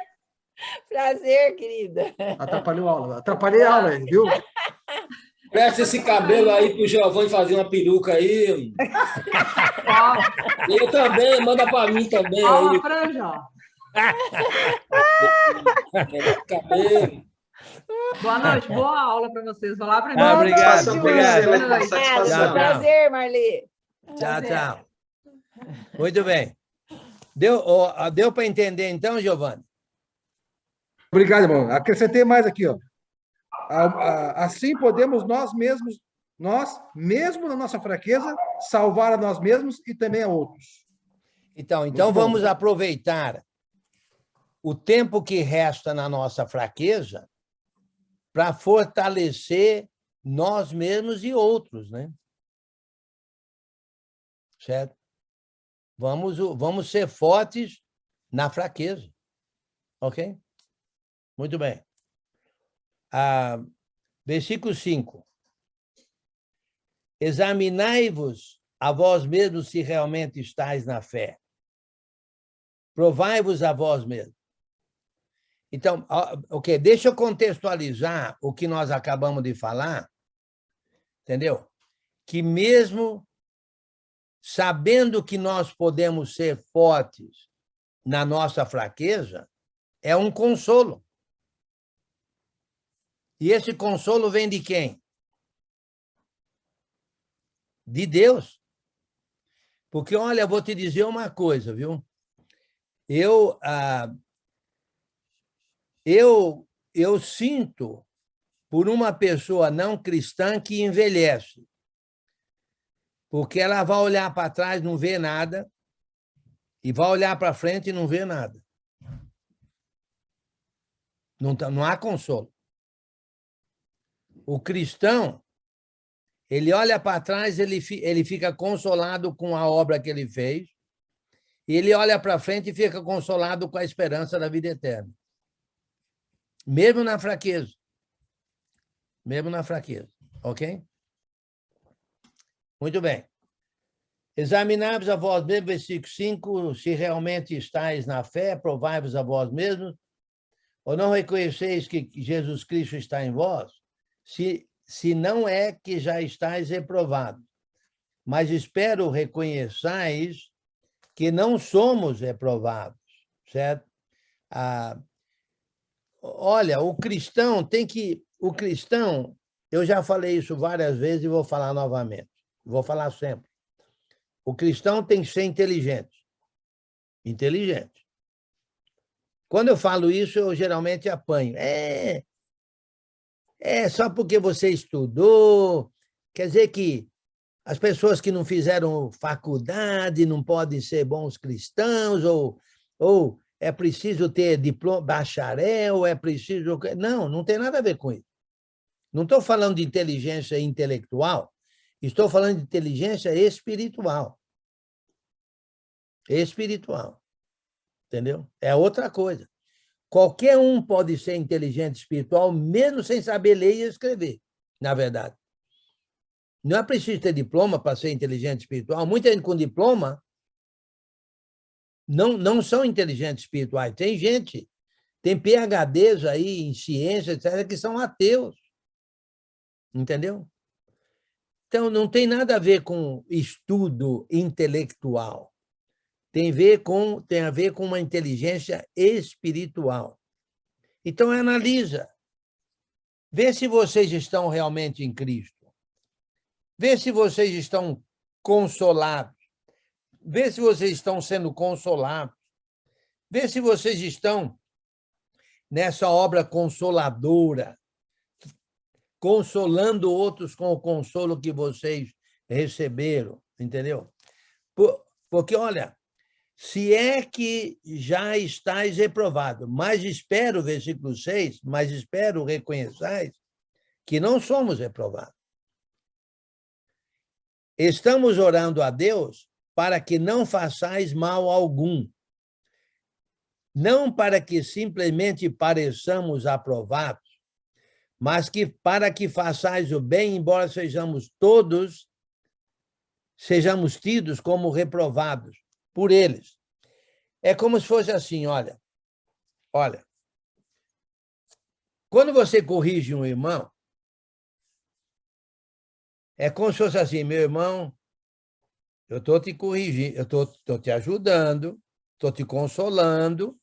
Prazer, querida. Atrapalhou a aula. Atrapalhei a aula, viu? Presta esse cabelo aí pro Giovanni fazer uma peruca aí. Eu também, manda para mim também. Ó, aí. franja. Cabelo. Boa noite, boa aula para vocês. Vou lá para mim. Obrigado. Prazer, Marli. Tchau. Muito bem. Deu para entender, então, Giovanni? Obrigado, irmão. Acrescentei mais aqui, ó. Assim podemos nós, mesmo na nossa fraqueza, salvar a nós mesmos e também a outros. Então vamos aproveitar o tempo que resta na nossa fraqueza para fortalecer nós mesmos e outros, né? Certo? Vamos ser fortes na fraqueza. Ok? Muito bem. Versículo 5. Examinai-vos a vós mesmos se realmente estáis na fé. Provai-vos a vós mesmos. Então, deixa eu contextualizar o que nós acabamos de falar, entendeu? Que mesmo sabendo que nós podemos ser fortes na nossa fraqueza, é um consolo. E esse consolo vem de quem? De Deus. Porque, olha, eu vou te dizer uma coisa, viu? Eu sinto por uma pessoa não cristã que envelhece. Porque ela vai olhar para trás, não vê nada, e vai olhar para frente e não vê nada. Não há consolo. O cristão, ele olha para trás, ele fica consolado com a obra que ele fez, e ele olha para frente e fica consolado com a esperança da vida eterna. Mesmo na fraqueza. Mesmo na fraqueza. Ok? Muito bem. Examinai-vos a vós mesmos, versículo 5, se realmente estáis na fé, provai-vos a vós mesmos, ou não reconheceis que Jesus Cristo está em vós? Se não é que já estáis reprovados, mas espero reconheçais que não somos reprovados, certo? Olha, o cristão, eu já falei isso várias vezes e vou falar novamente, vou falar sempre. O cristão tem que ser inteligente. Inteligente. Quando eu falo isso, eu geralmente apanho. Só porque você estudou, quer dizer que as pessoas que não fizeram faculdade não podem ser bons cristãos, ou é preciso ter diploma, bacharel, é preciso... Não, não tem nada a ver com isso. Não estou falando de inteligência intelectual, estou falando de inteligência espiritual. Espiritual. Entendeu? É outra coisa. Qualquer um pode ser inteligente espiritual, mesmo sem saber ler e escrever, na verdade. Não é preciso ter diploma para ser inteligente espiritual. Muita gente com diploma não são inteligentes espirituais. Tem gente, tem PhDs aí em ciência, etc., que são ateus. Entendeu? Então, não tem nada a ver com estudo intelectual. Tem a ver com uma inteligência espiritual. Então, analisa. Vê se vocês estão realmente em Cristo. Vê se vocês estão consolados. Vê se vocês estão sendo consolados. Vê se vocês estão nessa obra consoladora, consolando outros com o consolo que vocês receberam, entendeu? Porque, olha, se é que já estáis reprovados, mas espero, versículo 6, mas espero reconheçais que não somos reprovados. Estamos orando a Deus para que não façais mal algum, não para que simplesmente pareçamos aprovados, mas que para que façais o bem, embora sejamos tidos como reprovados por eles. É como se fosse assim, olha, quando você corrige um irmão, é como se fosse assim, meu irmão, eu estou te corrigindo, eu estou te ajudando, estou te consolando,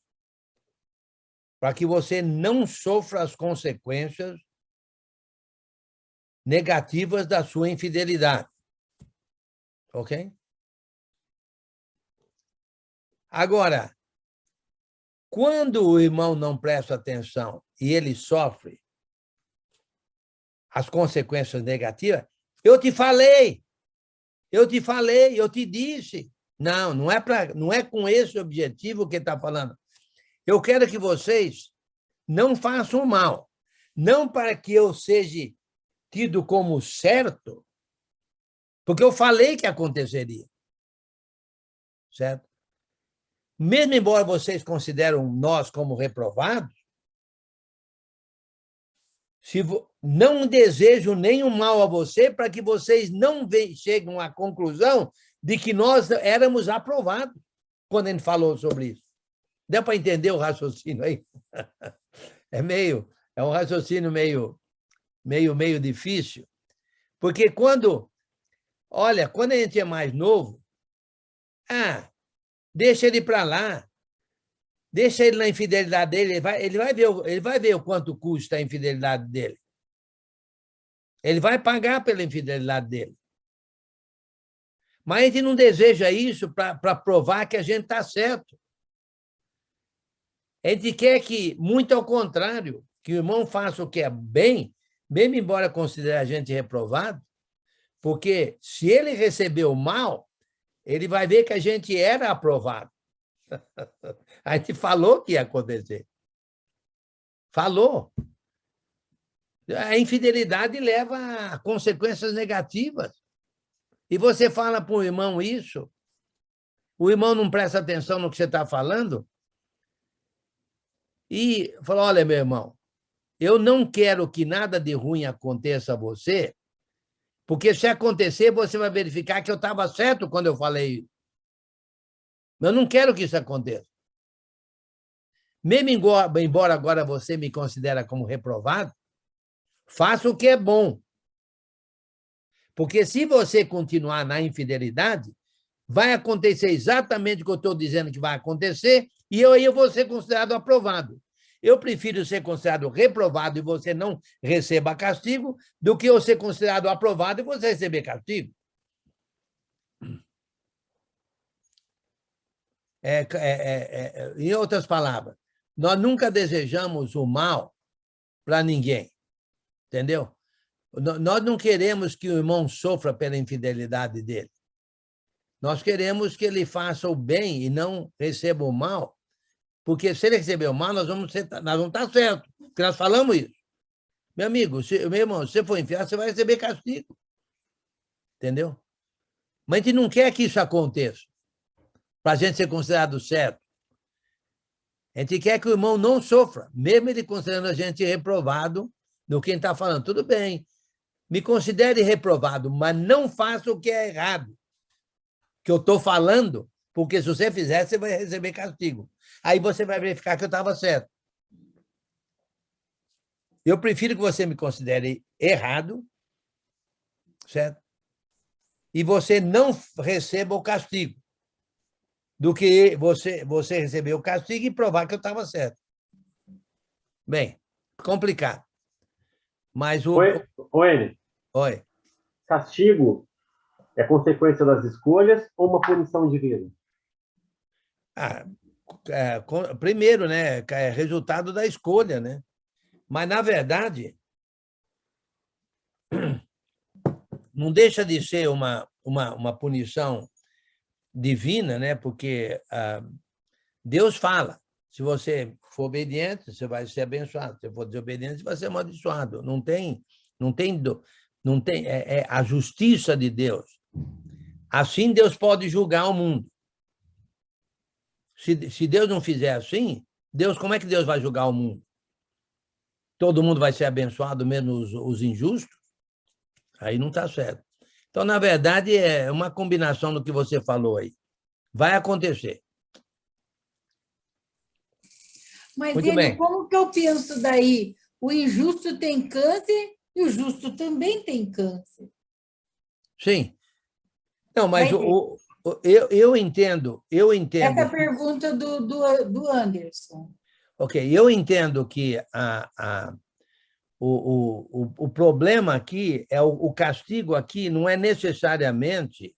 para que você não sofra as consequências negativas da sua infidelidade. Ok? Agora, quando o irmão não presta atenção e ele sofre as consequências negativas, eu te falei, eu te disse. Não é com esse objetivo que está falando. Eu quero que vocês não façam mal, não para que eu seja tido como certo, porque eu falei que aconteceria. Certo? Mesmo embora vocês consideram nós como reprovados, não desejo nenhum mal a você para que vocês não cheguem à conclusão de que nós éramos aprovados quando ele falou sobre isso. Deu para entender o raciocínio aí? É um raciocínio meio difícil, porque quando a gente é mais novo, deixa ele para lá, deixa ele na infidelidade dele, ele vai ver o quanto custa a infidelidade dele. Ele vai pagar pela infidelidade dele. Mas a gente não deseja isso para provar que a gente está certo. A gente quer que, muito ao contrário, que o irmão faça o que é bem, mesmo embora considere a gente reprovado, porque se ele recebeu mal, ele vai ver que a gente era aprovado. A gente falou que ia acontecer. Falou. A infidelidade leva a consequências negativas. E você fala para o irmão isso, o irmão não presta atenção no que você está falando, e fala, olha, meu irmão, eu não quero que nada de ruim aconteça a você, porque se acontecer, você vai verificar que eu estava certo quando eu falei isso. Eu não quero que isso aconteça. Mesmo embora agora você me considere como reprovado, faça o que é bom. Porque se você continuar na infidelidade, vai acontecer exatamente o que eu estou dizendo que vai acontecer, e eu vou ser considerado aprovado. Eu prefiro ser considerado reprovado e você não receba castigo, do que eu ser considerado aprovado e você receber castigo. Em outras palavras, nós nunca desejamos o mal para ninguém, entendeu? Nós não queremos que o irmão sofra pela infidelidade dele. Nós queremos que ele faça o bem e não receba o mal, porque se ele receber o mal, nós vamos estar certos, porque nós falamos isso. Meu amigo, meu irmão, se você for infiel, você vai receber castigo. Entendeu? Mas a gente não quer que isso aconteça, para a gente ser considerado certo. A gente quer que o irmão não sofra, mesmo ele considerando a gente reprovado no que ele está falando. Tudo bem, me considere reprovado, mas não faça o que é errado, que eu estou falando, porque se você fizer, você vai receber castigo. Aí você vai verificar que eu estava certo. Eu prefiro que você me considere errado, certo? E você não receba o castigo, do que você receber o castigo e provar que eu estava certo. Bem, complicado. Mas Oi. Oi. Castigo é consequência das escolhas ou uma punição divina? Primeiro, né, é resultado da escolha, né? Mas, na verdade, não deixa de ser uma punição divina, né? Porque Deus fala, se você for obediente, você vai ser abençoado. Se for desobediente, você vai ser amaldiçoado. É a justiça de Deus. Assim, Deus pode julgar o mundo. Se Deus não fizer assim, como é que Deus vai julgar o mundo? Todo mundo vai ser abençoado, menos os injustos? Aí não está certo. Então, na verdade, é uma combinação do que você falou aí. Vai acontecer. Mas, Muito bem. como que eu penso daí? O injusto tem câncer e o justo também tem câncer. Sim. Não, mas eu entendo. Essa pergunta do Anderson. Ok, eu entendo que o problema aqui, o castigo aqui não é necessariamente,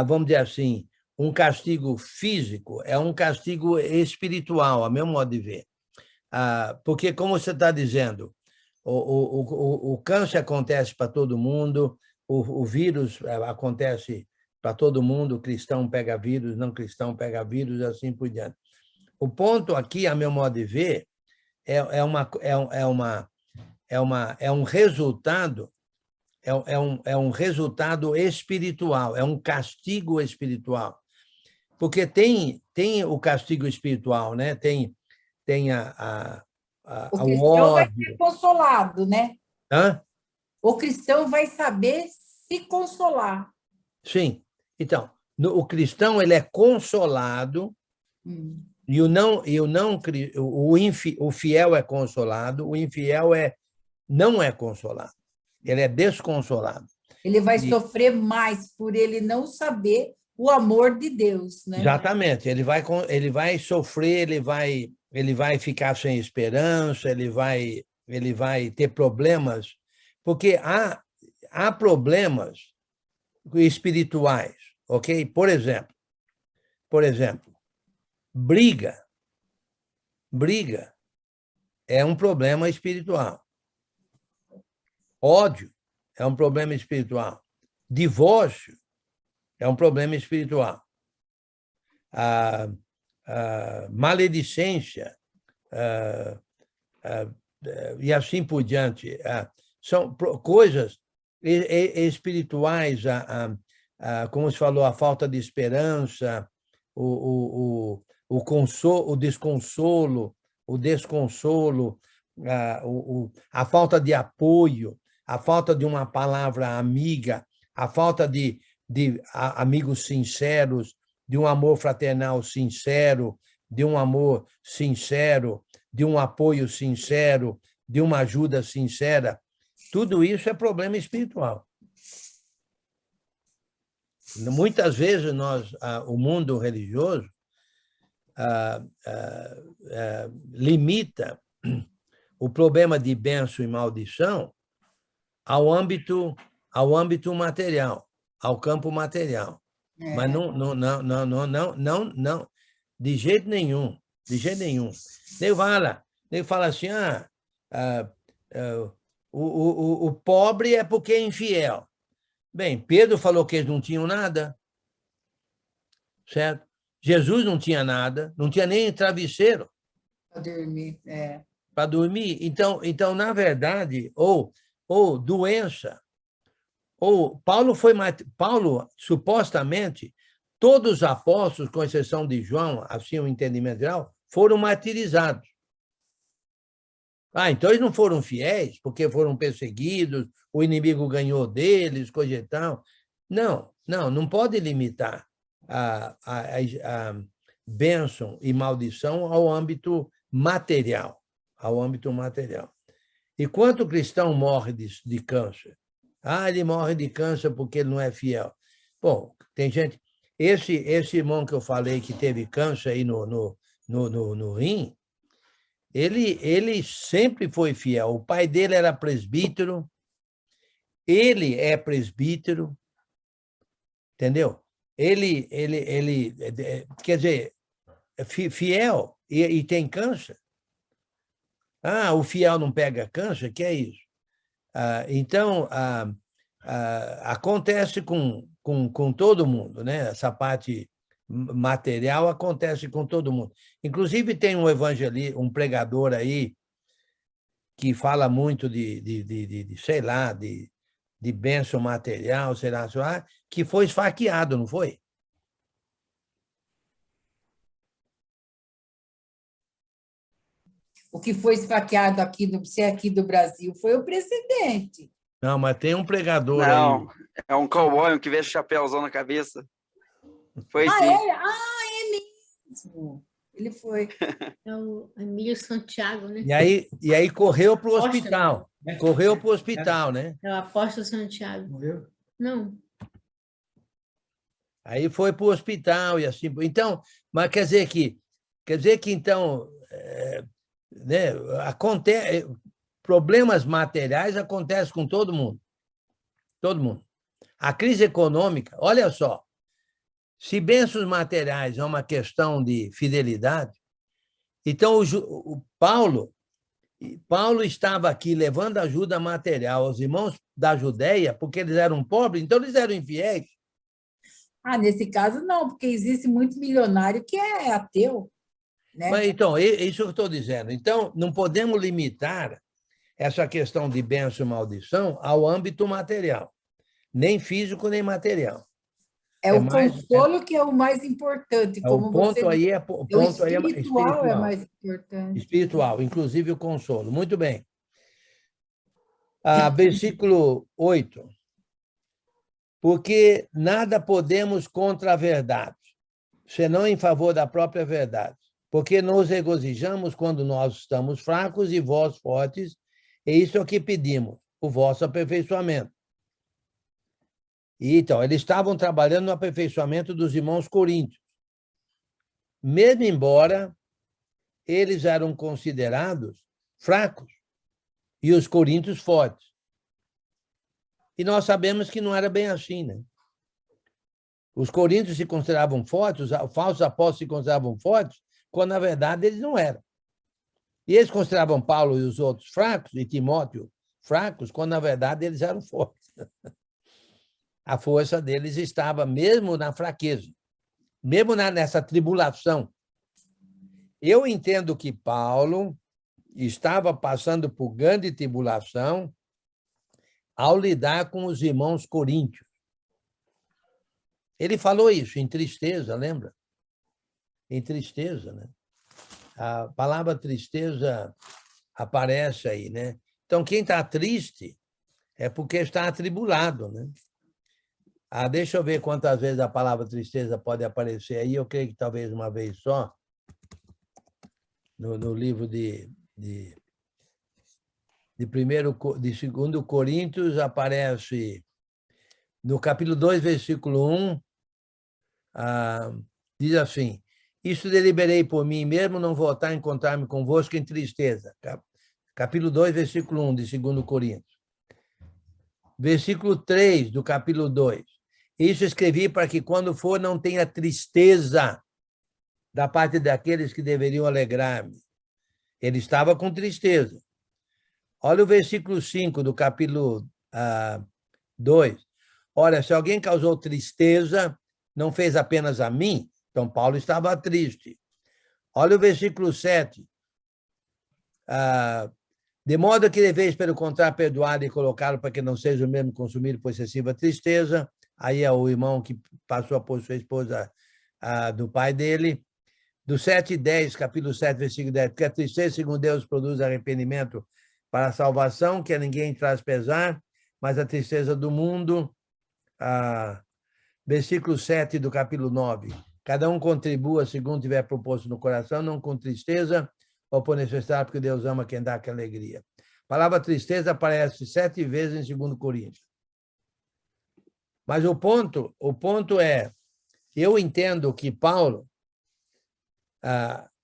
vamos dizer assim, um castigo físico, é um castigo espiritual, a meu modo de ver. Porque, como você está dizendo, o câncer acontece para todo mundo, o vírus acontece para todo mundo, o cristão pega vírus, não cristão pega vírus, e assim por diante. O ponto aqui, a meu modo de ver, é um resultado, é um resultado espiritual, é um castigo espiritual. Porque tem o castigo espiritual, né? Tem o cristão vai ser consolado, né? Hã? O cristão vai saber se consolar. Sim. Então, o cristão ele é consolado. O fiel é consolado, o infiel não é consolado. Ele é desconsolado. Ele vai sofrer mais por ele não saber o amor de Deus, né? Exatamente. Ele vai sofrer, ele vai ficar sem esperança, ele vai ter problemas, porque há problemas espirituais, ok? Por exemplo, briga é um problema espiritual. Ódio é um problema espiritual. Divórcio é um problema espiritual. Maledicência e assim por diante. São coisas espirituais, como se falou, a falta de esperança, o desconsolo, a falta de apoio, a falta de uma palavra amiga, a falta de amigos sinceros, de um amor fraternal sincero, de um amor sincero, de um apoio sincero, de uma ajuda sincera. Tudo isso é problema espiritual. Muitas vezes o mundo religioso limita o problema de bênção e maldição ao âmbito material, ao campo material. Mas De jeito nenhum. De jeito nenhum. Ele fala assim, o pobre é porque é infiel. Bem, Pedro falou que eles não tinham nada, certo? Jesus não tinha nada, não tinha nem travesseiro. Para dormir, Para dormir. Então, na verdade, ou doença, ou Paulo, supostamente, todos os apóstolos, com exceção de João, assim o entendimento geral, foram martirizados. Então eles não foram fiéis porque foram perseguidos, o inimigo ganhou deles, coisa e tal. Não pode limitar a bênção e maldição ao âmbito material. E quanto cristão morre de câncer? Ele morre de câncer porque ele não é fiel. Bom, tem gente... Esse irmão que eu falei que teve câncer aí no rim, ele sempre foi fiel. O pai dele era presbítero, ele é presbítero, entendeu? Ele quer dizer, fiel e tem câncer. O fiel não pega câncer? Que é isso? Então, acontece com todo mundo, né? Essa parte material acontece com todo mundo. Inclusive, tem um evangelista, um pregador aí, que fala muito sei lá, de bênção material, sei lá, que foi esfaqueado, não foi? O que foi esfaqueado aqui do Brasil foi o presidente. Não, mas tem um pregador aí. Não, é um cowboy que veste chapéuzão na cabeça. Foi sim. É mesmo. Ele foi. É o Emílio Santiago, né? E aí correu para o hospital. Correu para o hospital, né? É o apóstolo Santiago. Morreu? Não. Aí foi para o hospital e assim. Então, mas quer dizer que então, né, problemas materiais acontecem com todo mundo. Todo mundo. A crise econômica, olha só, se bênçãos materiais é uma questão de fidelidade, então o Paulo estava aqui levando ajuda material aos irmãos da Judéia, porque eles eram pobres, então eles eram infiéis. Nesse caso, não, porque existe muito milionário que é ateu. Né? Mas, então, é isso que eu estou dizendo. Então, não podemos limitar essa questão de bênção e maldição ao âmbito material, nem físico, nem material. O consolo que é o mais importante. O ponto aí é espiritual é mais importante. Espiritual, inclusive o consolo. Muito bem. Versículo 8. Porque nada podemos contra a verdade, senão em favor da própria verdade. Porque nos regozijamos quando nós estamos fracos e vós fortes, e isso é o que pedimos, o vosso aperfeiçoamento. Então, eles estavam trabalhando no aperfeiçoamento dos irmãos coríntios. Mesmo embora eles eram considerados fracos e os coríntios fortes. E nós sabemos que não era bem assim, né? Os coríntios se consideravam fortes, os falsos apóstolos se consideravam fortes, quando, na verdade, eles não eram. E eles consideravam Paulo e os outros fracos, e Timóteo fracos, quando, na verdade, eles eram fortes. A força deles estava mesmo na fraqueza, mesmo nessa tribulação. Eu entendo que Paulo estava passando por grande tribulação ao lidar com os irmãos coríntios. Ele falou isso em tristeza, lembra? Em tristeza, né? A palavra tristeza aparece aí, né? Então, quem está triste é porque está atribulado, né? Deixa eu ver quantas vezes a palavra tristeza pode aparecer aí. Eu creio que talvez uma vez só. No livro de 2 Coríntios aparece no capítulo 2, versículo 1, diz assim: Isto deliberei por mim mesmo, não voltar a encontrar-me convosco em tristeza. Capítulo 2, versículo 1 de 2 Coríntios. Versículo 3 do capítulo 2. Isso escrevi para que, quando for, não tenha tristeza da parte daqueles que deveriam alegrar-me. Ele estava com tristeza. Olha o versículo 5 do capítulo 2. Olha, se alguém causou tristeza, não fez apenas a mim, então Paulo estava triste. Olha o versículo 7. De modo que deveis, pelo contrário, perdoar e colocá-lo para que não seja o mesmo consumido por excessiva tristeza. Aí é o irmão que passou a pôr sua esposa do pai dele. Do 7 e 10, capítulo 7, versículo 10. Porque a tristeza, segundo Deus, produz arrependimento para a salvação, que a ninguém traz pesar, mas a tristeza do mundo. Versículo 7 do capítulo 9. Cada um contribua segundo tiver proposto no coração, não com tristeza ou por necessidade, porque Deus ama quem dá com alegria. A palavra tristeza aparece 7 vezes em 2 Coríntios. Mas o ponto é, eu entendo que Paulo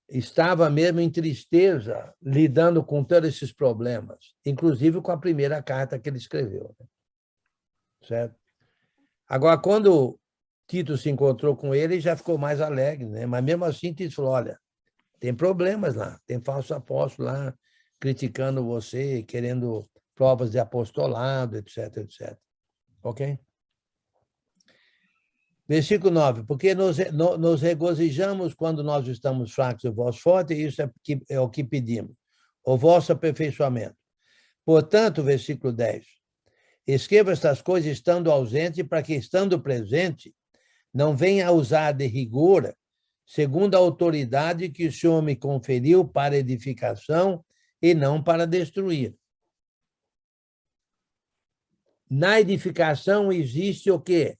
estava mesmo em tristeza, lidando com todos esses problemas, inclusive com a primeira carta que ele escreveu. Né? Certo? Agora, quando Tito se encontrou com ele, já ficou mais alegre, né? Mas mesmo assim, Tito falou, olha, tem problemas lá, tem falso apóstolo lá, criticando você, querendo provas de apostolado, etc, etc. Ok? Versículo 9. Porque nos regozijamos quando nós estamos fracos e vós fortes, e isso é o que pedimos, o vosso aperfeiçoamento. Portanto, versículo 10. Escreva estas coisas estando ausente, para que, estando presente, não venha a usar de rigor, segundo a autoridade que o Senhor me conferiu para edificação e não para destruir. Na edificação existe o quê?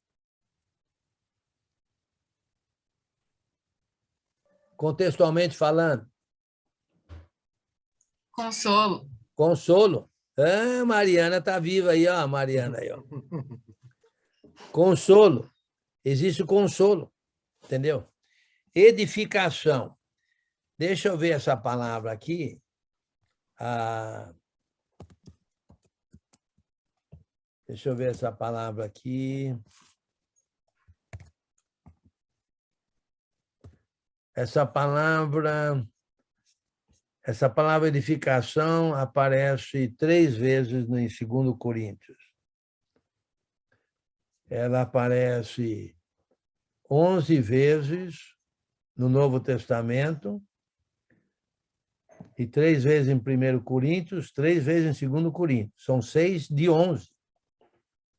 Contextualmente falando. Consolo. Consolo. Mariana está viva aí, ó, Mariana aí, ó. Consolo. Existe consolo, entendeu? Edificação. Deixa eu ver essa palavra aqui. Deixa eu ver essa palavra aqui. Essa palavra edificação aparece 3 vezes em 2 Coríntios. Ela aparece 11 vezes no Novo Testamento e 3 vezes em 1 Coríntios, 3 vezes em 2 Coríntios. São 6 de 11.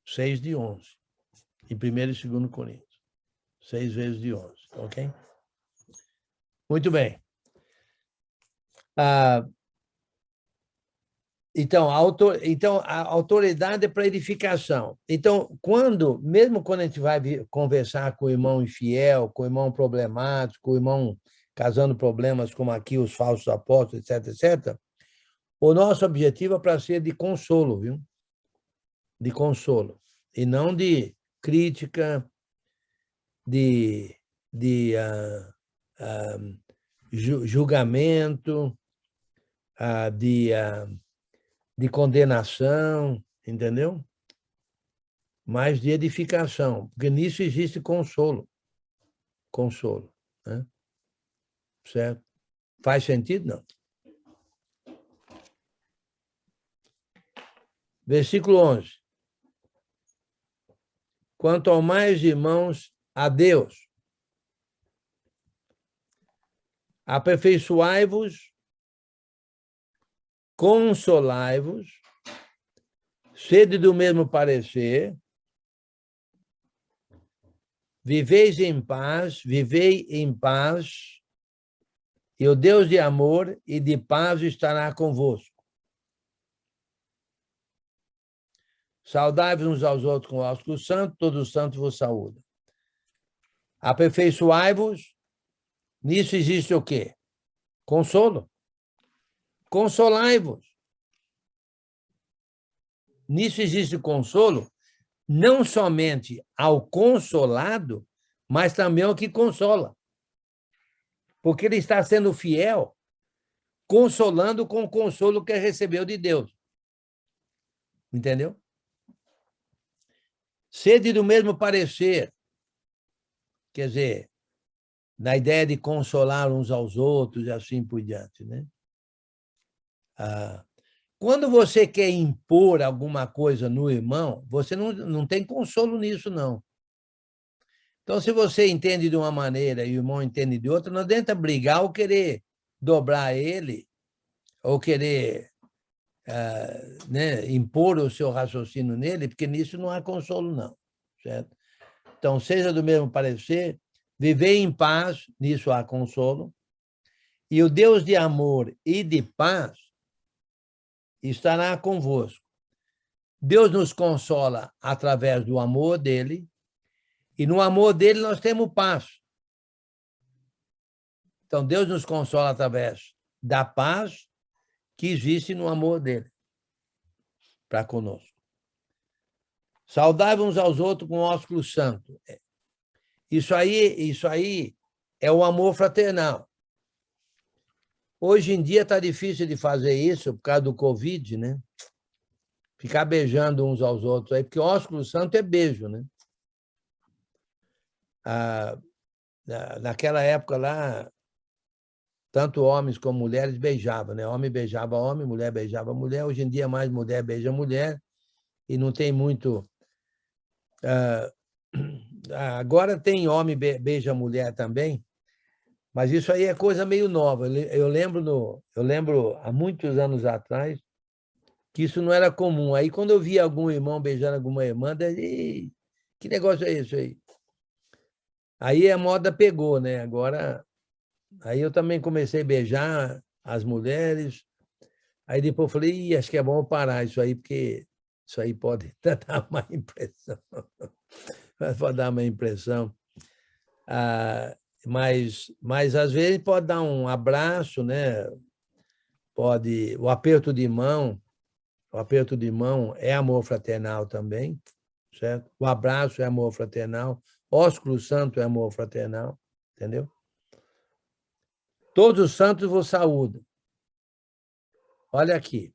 6 de 11. Em 1 e 2 Coríntios. 6 vezes de 11, ok? Muito bem. Então, a autoridade é para edificação. Então, mesmo quando a gente vai conversar com o irmão infiel, com o irmão problemático, com o irmão causando problemas como aqui os falsos apóstolos, etc., etc., o nosso objetivo é para ser de consolo, viu? De consolo. E não de crítica, de julgamento, de condenação, entendeu? Mas de edificação, porque nisso existe consolo. Consolo. Né? Certo? Faz sentido? Não. Versículo 11. Quanto ao mais, irmãos, a Deus, aperfeiçoai-vos, consolai-vos, sede do mesmo parecer, vivei em paz, e o Deus de amor e de paz estará convosco. Saudai-vos uns aos outros com o ósculo santo, todos os santos vos saúdam. Aperfeiçoai-vos, nisso existe o quê? Consolo. Consolai-vos. Nisso existe consolo, não somente ao consolado, mas também ao que consola. Porque ele está sendo fiel, consolando com o consolo que recebeu de Deus. Entendeu? Sede do mesmo parecer. Quer dizer, na ideia de consolar uns aos outros e assim por diante, né? Quando você quer impor alguma coisa no irmão, você não tem consolo nisso, não. Então, se você entende de uma maneira e o irmão entende de outra, não adianta brigar ou querer dobrar ele, ou querer né, impor o seu raciocínio nele, porque nisso não há consolo, não. Certo? Então, seja do mesmo parecer, viver em paz, nisso há consolo, e o Deus de amor e de paz estará convosco. Deus nos consola através do amor dele, e no amor dele nós temos paz. Então, Deus nos consola através da paz que existe no amor dele para conosco. Saudai uns aos outros com ósculo santo. Isso aí é o amor fraternal. Hoje em dia está difícil de fazer isso por causa do Covid, né? Ficar beijando uns aos outros aí, porque ósculo santo é beijo, né? Naquela época lá, tanto homens como mulheres beijavam, né? Homem beijava homem, mulher beijava mulher. Hoje em dia, mais mulher beija mulher e não tem muito... Agora tem homem beija mulher também, mas isso aí é coisa meio nova. Eu lembro há muitos anos atrás que isso não era comum. Aí, quando eu via algum irmão beijando alguma irmã, que negócio é isso aí? Aí a moda pegou, né? Agora, aí eu também comecei a beijar as mulheres. Aí depois eu falei, acho que é bom parar isso aí, porque isso aí pode dar má impressão. Pode dar uma impressão. Mas às vezes pode dar um abraço, né? O aperto de mão é amor fraternal também, certo? O abraço é amor fraternal, ósculo santo é amor fraternal, entendeu? Todos os santos vos saúdam. Olha aqui,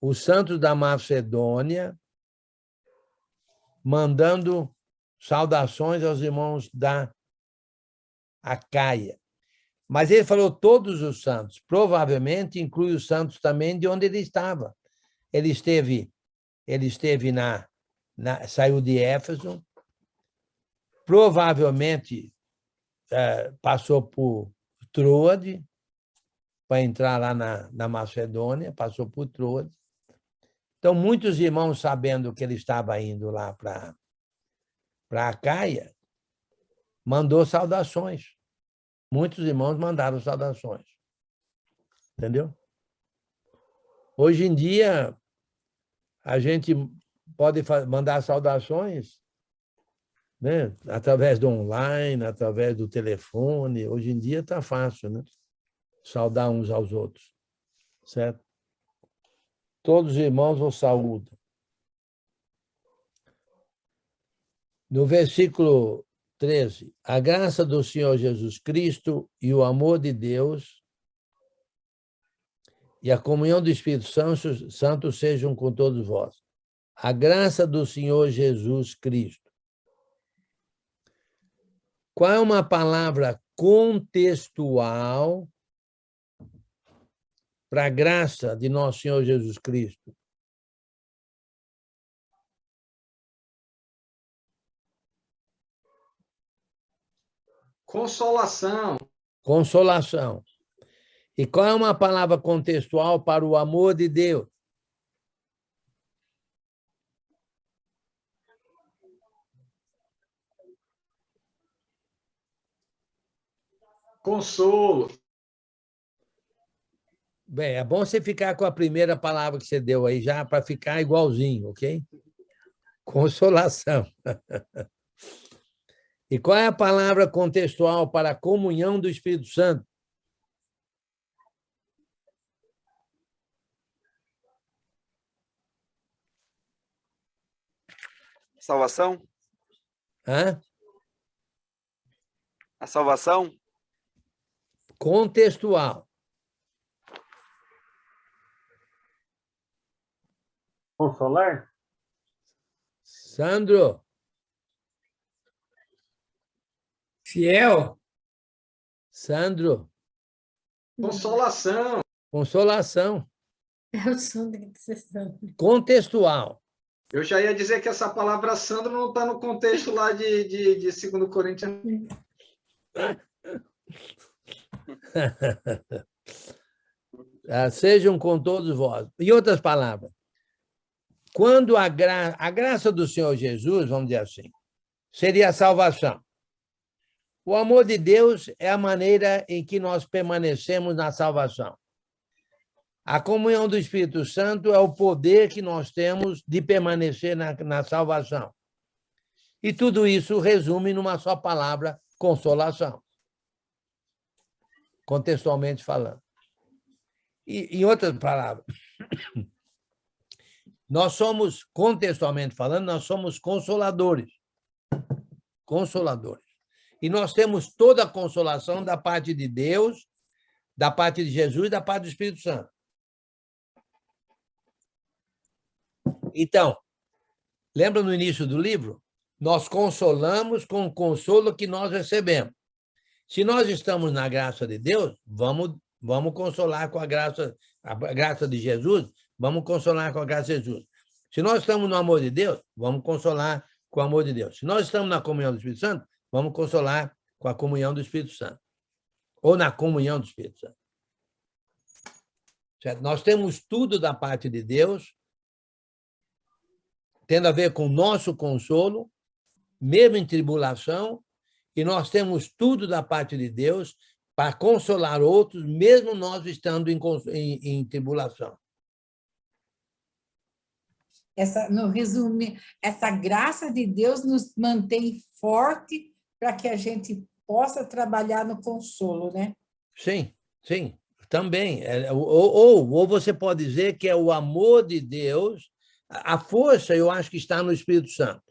os santos da Macedônia mandando saudações aos irmãos da Acaia. Mas ele falou todos os santos, provavelmente inclui os santos também de onde ele estava. Ele esteve saiu de Éfeso, provavelmente passou por Troade, para entrar lá na Macedônia, passou por Troade. Então, muitos irmãos, sabendo que ele estava indo lá para Acaia, mandou saudações. Muitos irmãos mandaram saudações. Entendeu? Hoje em dia, a gente pode mandar saudações, né? Através do online, através do telefone. Hoje em dia está fácil, né? Saudar uns aos outros. Certo? Todos os irmãos vos saúdam. No versículo 13, a graça do Senhor Jesus Cristo e o amor de Deus e a comunhão do Espírito Santo sejam com todos vós. A graça do Senhor Jesus Cristo. Qual é uma palavra contextual para a graça de nosso Senhor Jesus Cristo? Consolação. Consolação. E qual é uma palavra contextual para o amor de Deus? Consolo. Bem, é bom você ficar com a primeira palavra que você deu aí já para ficar igualzinho, ok? Consolação. E qual é a palavra contextual para a comunhão do Espírito Santo? Salvação? Hã? A salvação? Contextual. Consolar? Sandro. Fiel? Sandro. Consolação. Consolação. É o som da intercessão. Contextual. Eu já ia dizer que essa palavra Sandro não está no contexto lá de 2 Coríntios. Sejam com todos vós. Em outras palavras, quando a graça do Senhor Jesus, vamos dizer assim, seria a salvação. O amor de Deus é a maneira em que nós permanecemos na salvação. A comunhão do Espírito Santo é o poder que nós temos de permanecer na salvação. E tudo isso resume numa só palavra, consolação. Contextualmente falando. E, em outras palavras, nós somos, contextualmente falando, nós somos consoladores. Consoladores. E nós temos toda a consolação da parte de Deus, da parte de Jesus e da parte do Espírito Santo. Então, lembra no início do livro? Nós consolamos com o consolo que nós recebemos. Se nós estamos na graça de Deus, vamos consolar com a graça de Jesus, vamos consolar com a graça de Jesus. Se nós estamos no amor de Deus, vamos consolar com o amor de Deus. Se nós estamos na comunhão do Espírito Santo, vamos consolar com a comunhão do Espírito Santo. Ou na comunhão do Espírito Santo. Certo? Nós temos tudo da parte de Deus, tendo a ver com o nosso consolo, mesmo em tribulação, e nós temos tudo da parte de Deus para consolar outros, mesmo nós estando em tribulação. No resumo, essa graça de Deus nos mantém forte para que a gente possa trabalhar no consolo, né? Sim, sim, também. Ou você pode dizer que é o amor de Deus, a força, eu acho que está no Espírito Santo.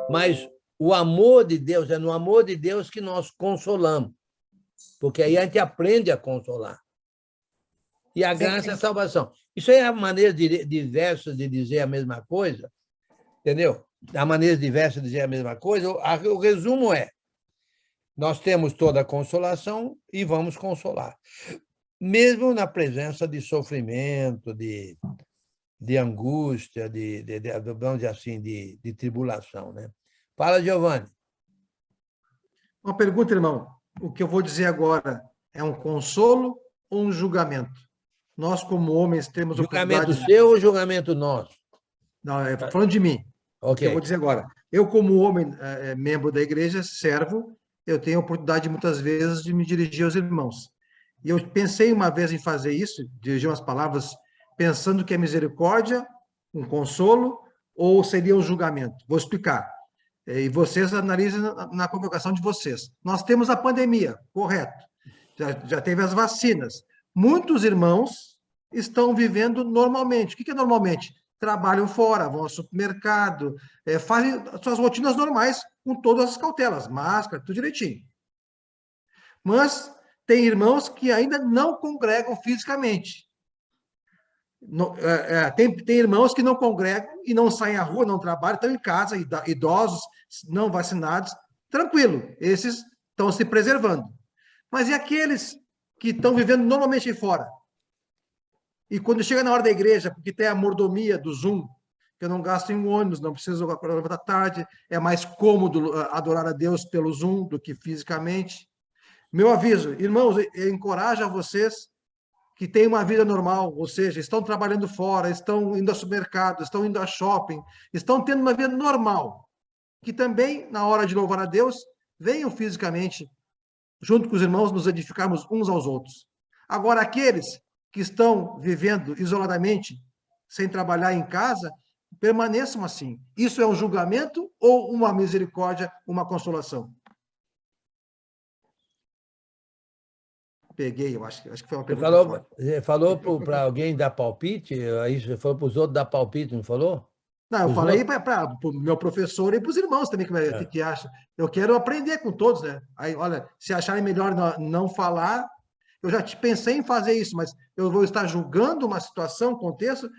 Mas o amor de Deus, é no amor de Deus que nós consolamos. Porque aí a gente aprende a consolar. E a graça é a salvação. Isso é a maneira diversa de dizer a mesma coisa, entendeu? A maneira diversa de dizer a mesma coisa. O resumo é, nós temos toda a consolação e vamos consolar. Mesmo na presença de sofrimento, de angústia, vamos dizer assim, de tribulação, né? Fala, Giovanni. Uma pergunta, irmão. O que eu vou dizer agora é um consolo ou um julgamento? Nós, como homens, temos julgamento seu ou julgamento nosso? Não, falando de mim. Okay. O que eu vou dizer agora. Eu, como homem, membro da igreja, servo, eu tenho a oportunidade, muitas vezes, de me dirigir aos irmãos. E eu pensei uma vez em fazer isso, dirigir umas palavras, pensando que é misericórdia, um consolo, ou seria um julgamento. Vou explicar. E vocês analisem na convocação de vocês. Nós temos a pandemia, correto. Já teve as vacinas. Muitos irmãos estão vivendo normalmente. O que é normalmente? Trabalham fora, vão ao supermercado, fazem suas rotinas normais, com todas as cautelas, máscara, tudo direitinho. Mas tem irmãos que ainda não congregam fisicamente. Tem irmãos que não congregam e não saem à rua, não trabalham, estão em casa, idosos, não vacinados, tranquilo, esses estão se preservando. Mas e aqueles que estão vivendo normalmente fora? E quando chega na hora da igreja, porque tem a mordomia do Zoom, que eu não gasto em ônibus, não preciso acordar da tarde, é mais cômodo adorar a Deus pelo Zoom do que fisicamente. Meu aviso, irmãos, eu encorajo a vocês que têm uma vida normal, ou seja, estão trabalhando fora, estão indo ao supermercado, estão indo ao shopping, estão tendo uma vida normal, que também, na hora de louvar a Deus, venham fisicamente, junto com os irmãos, nos edificarmos uns aos outros. Agora, aqueles que estão vivendo isoladamente, sem trabalhar em casa, permaneçam assim. Isso é um julgamento ou uma misericórdia, uma consolação? Peguei, eu acho que foi uma pergunta. Você falou para alguém dar palpite? Aí você falou para os outros dar palpite, não falou? Não, eu falei para o meu professor e para os irmãos também, que acham. Eu quero aprender com todos, né? Aí, olha, se acharem melhor não falar, eu já pensei em fazer isso, mas eu vou estar julgando uma situação, contexto,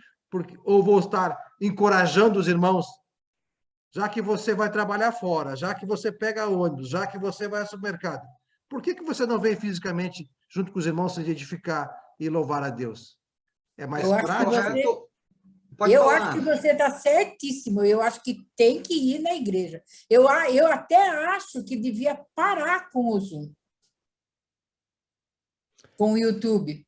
ou vou estar encorajando os irmãos, já que você vai trabalhar fora, já que você pega ônibus, já que você vai ao supermercado, Por que você não vem fisicamente junto com os irmãos se edificar e louvar a Deus? É mais prático. Eu acho que você está certíssimo. Eu acho que tem que ir na igreja. Eu até acho que devia parar com o Zoom, com o YouTube.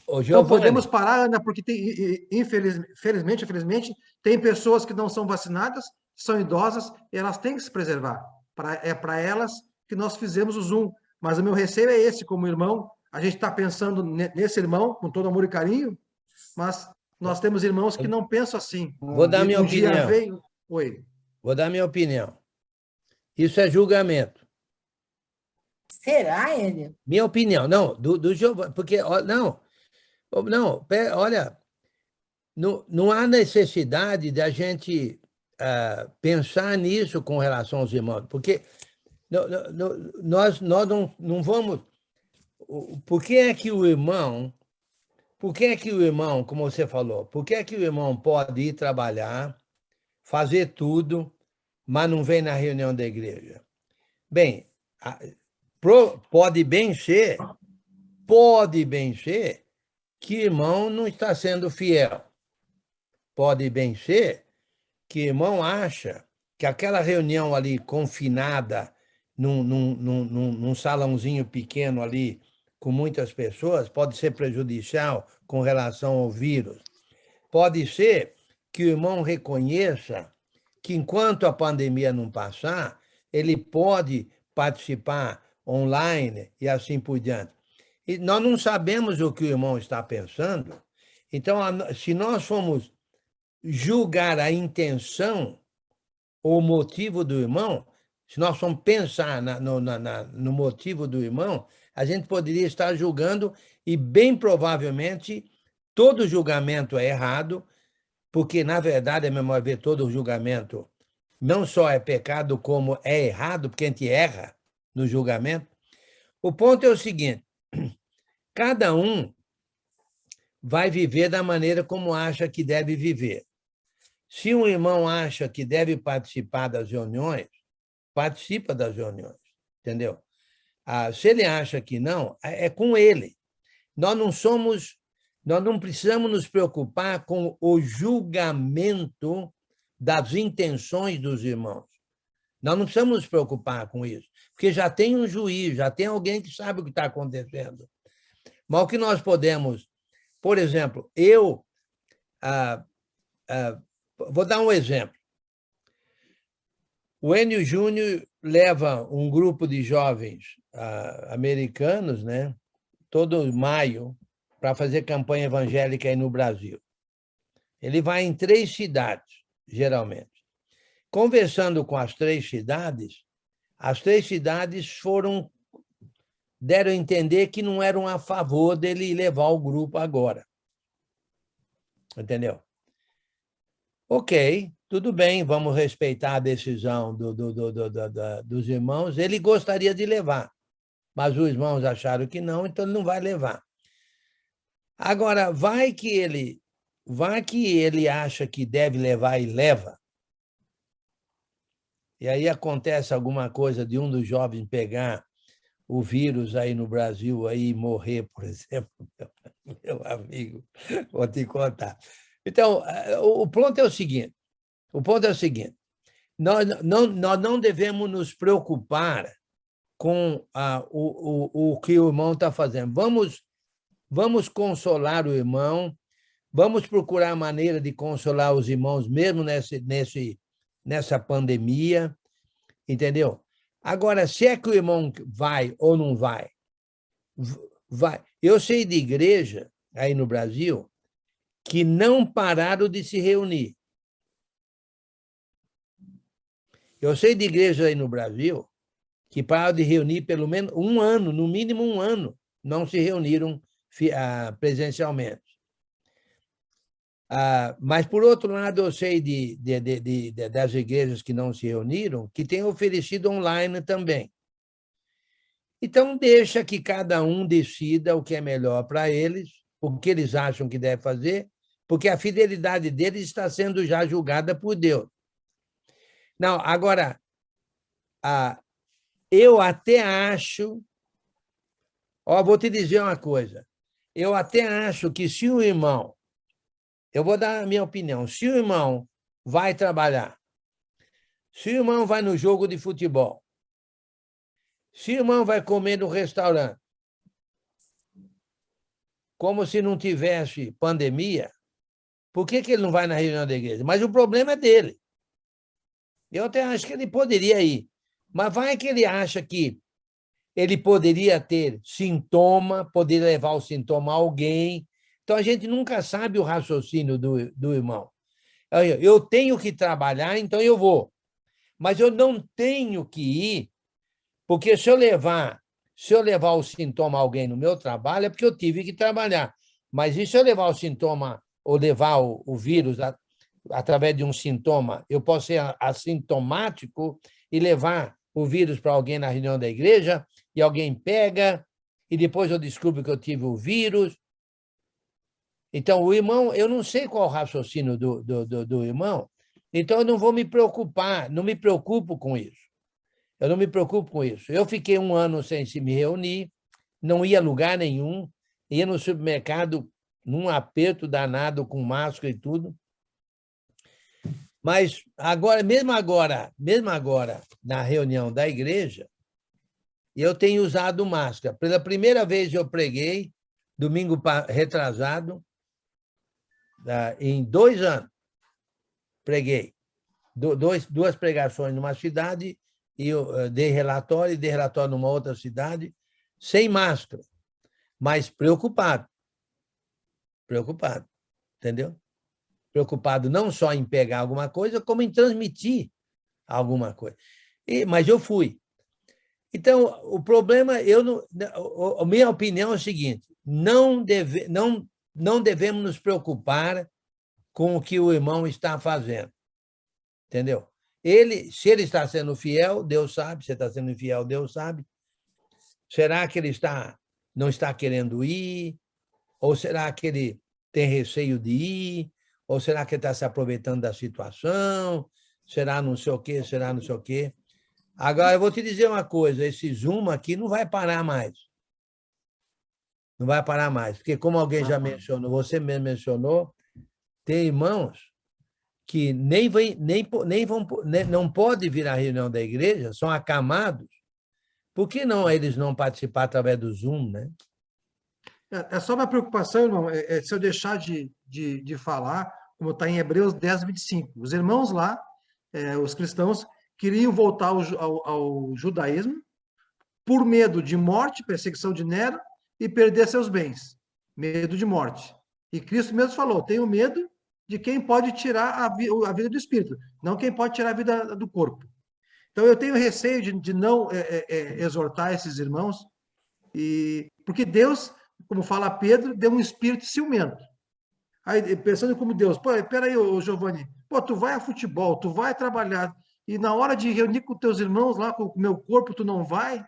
Então, podemos parar, Ana, porque tem, infelizmente, tem pessoas que não são vacinadas, são idosas, e elas têm que se preservar. É para elas que nós fizemos o Zoom. Mas o meu receio é esse, como irmão. A gente está pensando nesse irmão, com todo amor e carinho, mas nós temos irmãos que não pensam assim. Vou dar minha opinião. Oi. Vou dar minha opinião. Isso é julgamento. Será, Hélio? Minha opinião. Não, do Giovanni. Porque, não, olha, não há necessidade de a gente pensar nisso com relação aos irmãos, porque nós não vamos... Por que é que o irmão, como você falou, por que é que o irmão pode ir trabalhar, fazer tudo, mas não vem na reunião da igreja? Bem, pode bem ser que o irmão não está sendo fiel. Pode bem ser que o irmão acha que aquela reunião ali confinada num salãozinho pequeno ali, com muitas pessoas, pode ser prejudicial com relação ao vírus. Pode ser que o irmão reconheça que, enquanto a pandemia não passar, ele pode participar online e assim por diante. E nós não sabemos o que o irmão está pensando. Então, se nós formos julgar a intenção ou o motivo do irmão, se nós formos pensar no motivo do irmão, a gente poderia estar julgando, e bem provavelmente todo julgamento é errado, porque, na verdade, a memória vê, todo julgamento não só é pecado, como é errado, porque a gente erra no julgamento. O ponto é o seguinte: cada um vai viver da maneira como acha que deve viver. Se um irmão acha que deve participar das reuniões, participa das reuniões, entendeu? Se ele acha que não, é com ele. Nós não precisamos nos preocupar com o julgamento das intenções dos irmãos. Nós não precisamos nos preocupar com isso, porque já tem um juiz, já tem alguém que sabe o que está acontecendo. Mas o que nós podemos... Por exemplo, eu... vou dar um exemplo. O Enio Júnior leva um grupo de jovens americanos, né, todo maio, para fazer campanha evangélica aí no Brasil. Ele vai em 3 cidades, geralmente. Conversando com as 3 cidades deram a entender que não eram a favor dele levar o grupo agora. Entendeu? Ok, tudo bem, vamos respeitar a decisão dos irmãos. Ele gostaria de levar, mas os irmãos acharam que não, então ele não vai levar. Agora, vai que ele acha que deve levar e leva, e aí acontece alguma coisa de um dos jovens pegar o vírus aí no Brasil aí e morrer, por exemplo, meu amigo, vou te contar. Então, o ponto é o seguinte, nós não devemos nos preocupar com o que o irmão está fazendo. Vamos consolar o irmão, vamos procurar a maneira de consolar os irmãos, mesmo nessa pandemia, entendeu? Agora, se é que o irmão vai ou não vai, vai. Eu sei de igreja aí no Brasil que não pararam de se reunir. Eu sei de igreja aí no Brasil que pararam de reunir pelo menos um ano, no mínimo um ano, não se reuniram presencialmente. Mas, por outro lado, eu sei das igrejas que não se reuniram, que têm oferecido online também. Então, deixa que cada um decida o que é melhor para eles, o que eles acham que deve fazer, porque a fidelidade deles está sendo já julgada por Deus. Não, agora, eu até acho, vou te dizer uma coisa, eu até acho que se o irmão, eu vou dar a minha opinião, se o irmão vai trabalhar, se o irmão vai no jogo de futebol, se o irmão vai comer no restaurante, como se não tivesse pandemia, por que ele não vai na reunião da igreja? Mas o problema é dele. Eu até acho que ele poderia ir, mas vai que ele acha que ele poderia ter sintoma, poder levar o sintoma a alguém. Então, a gente nunca sabe o raciocínio do irmão. Eu tenho que trabalhar, então eu vou. Mas eu não tenho que ir, porque se eu levar o sintoma a alguém no meu trabalho, é porque eu tive que trabalhar. Mas e se eu levar o sintoma, ou levar o vírus através de um sintoma, eu posso ser assintomático e levar o vírus para alguém na reunião da igreja, e alguém pega, e depois eu descubro que eu tive o vírus. Então, o irmão, eu não sei qual é o raciocínio do irmão, então eu não vou me preocupar, não me preocupo com isso. Eu não me preocupo com isso. Eu fiquei 1 ano sem se me reunir, não ia a lugar nenhum, ia no supermercado num aperto danado, com máscara e tudo. Mas mesmo agora, na reunião da igreja, eu tenho usado máscara. Pela primeira vez eu preguei, domingo retrasado, em 2 anos, preguei. 2 pregações numa cidade, e eu dei relatório numa outra cidade, sem máscara, mas preocupado, entendeu? Preocupado não só em pegar alguma coisa, como em transmitir alguma coisa. Mas eu fui. Então, o problema, a minha opinião é o seguinte, não devemos nos preocupar com o que o irmão está fazendo, entendeu? Se ele está sendo fiel, Deus sabe, se está sendo infiel, Deus sabe. Será que ele não está querendo ir? Ou será que ele tem receio de ir? Ou será que ele está se aproveitando da situação? Será não sei o quê, será não sei o quê? Agora, eu vou te dizer uma coisa, esse Zoom aqui não vai parar mais. Não vai parar mais, porque como alguém já mencionou, você mesmo mencionou, tem irmãos que não podem vir à reunião da igreja, são acamados. Por que não eles não participar através do Zoom, né? É só uma preocupação, irmão, se eu deixar de falar, como está em Hebreus 10, 25. Os irmãos lá, os cristãos, queriam voltar ao judaísmo por medo de morte, perseguição de Nero, e perder seus bens. Medo de morte. E Cristo mesmo falou, tenho medo de quem pode tirar a vida do espírito, não quem pode tirar a vida do corpo. Então, eu tenho receio de não exortar esses irmãos, porque Deus, como fala Pedro, deu um espírito ciumento. Aí, pensando como Deus, peraí, Giovanni, tu vai a futebol, tu vai trabalhar, e na hora de reunir com teus irmãos lá, com o meu corpo, tu não vai?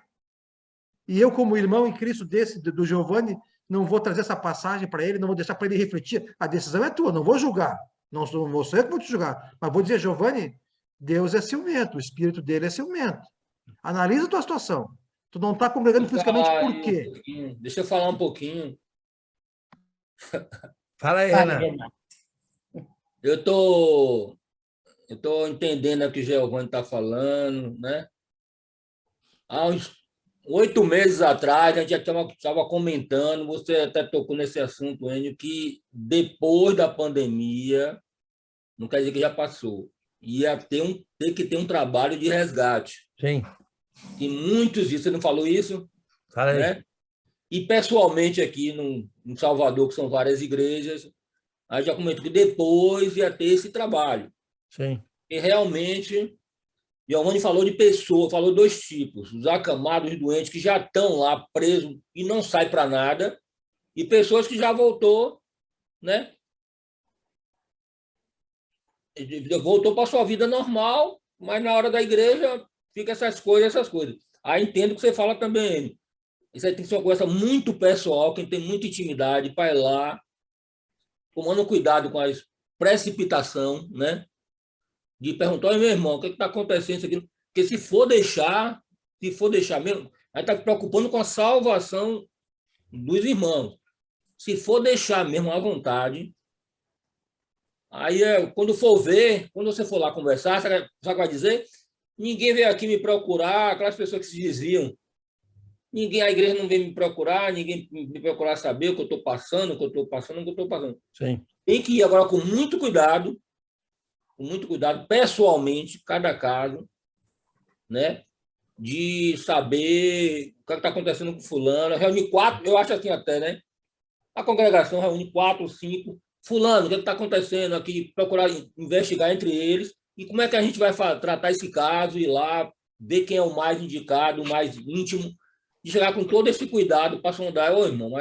E eu, como irmão em Cristo do Giovanni, não vou trazer essa passagem para ele, não vou deixar para ele refletir. A decisão é tua, não vou julgar. Não sou eu que vou te julgar. Mas vou dizer, Giovanni, Deus é ciumento, o espírito dele é ciumento. Analisa a tua situação. Tu não está congregando fisicamente por quê? Deixa eu falar um pouquinho. Fala aí, Renato. Eu estou entendendo o que o Giovanni está falando, né? Há uns 8 meses atrás, a gente já estava comentando, você até tocou nesse assunto, Enio, que depois da pandemia, não quer dizer que já passou, ia ter que ter um trabalho de resgate. Sim. E muitos disso, você não falou isso? Fala aí. Né? E pessoalmente aqui no Salvador, que são várias igrejas, a gente já comentou que depois ia ter esse trabalho. Sim. E realmente, Giovanni falou de pessoas, falou 2 tipos, os acamados, os doentes que já estão lá presos e não saem para nada, e pessoas que já voltou, né? Voltou para a sua vida normal, mas na hora da igreja fica essas coisas. Aí entendo que você fala também. Isso aí tem que ser uma coisa muito pessoal, quem tem muita intimidade, para ir lá, tomando cuidado com a precipitação, né? De perguntar, meu irmão, o que está acontecendo isso aqui? Porque se for deixar, Se for deixar mesmo, aí está preocupando com a salvação dos irmãos. Se for deixar mesmo à vontade, aí quando for ver, quando você for lá conversar, sabe o que vai dizer? Ninguém veio aqui me procurar, aquelas pessoas que se desviam. A igreja não vem me procurar, ninguém me procurar saber o que eu estou passando, o que eu estou passando, o que eu estou passando. Sim. Tem que ir agora com muito cuidado, pessoalmente, cada caso, né? De saber o que está acontecendo com fulano. Reunir 4, eu acho assim até, né? A congregação reúne 4, 5. Fulano, o que está acontecendo aqui? Procurar investigar entre eles. E como é que a gente vai tratar esse caso? Ir lá, ver quem é o mais indicado, o mais íntimo. E chegar com todo esse cuidado para sondar. Ô, irmão,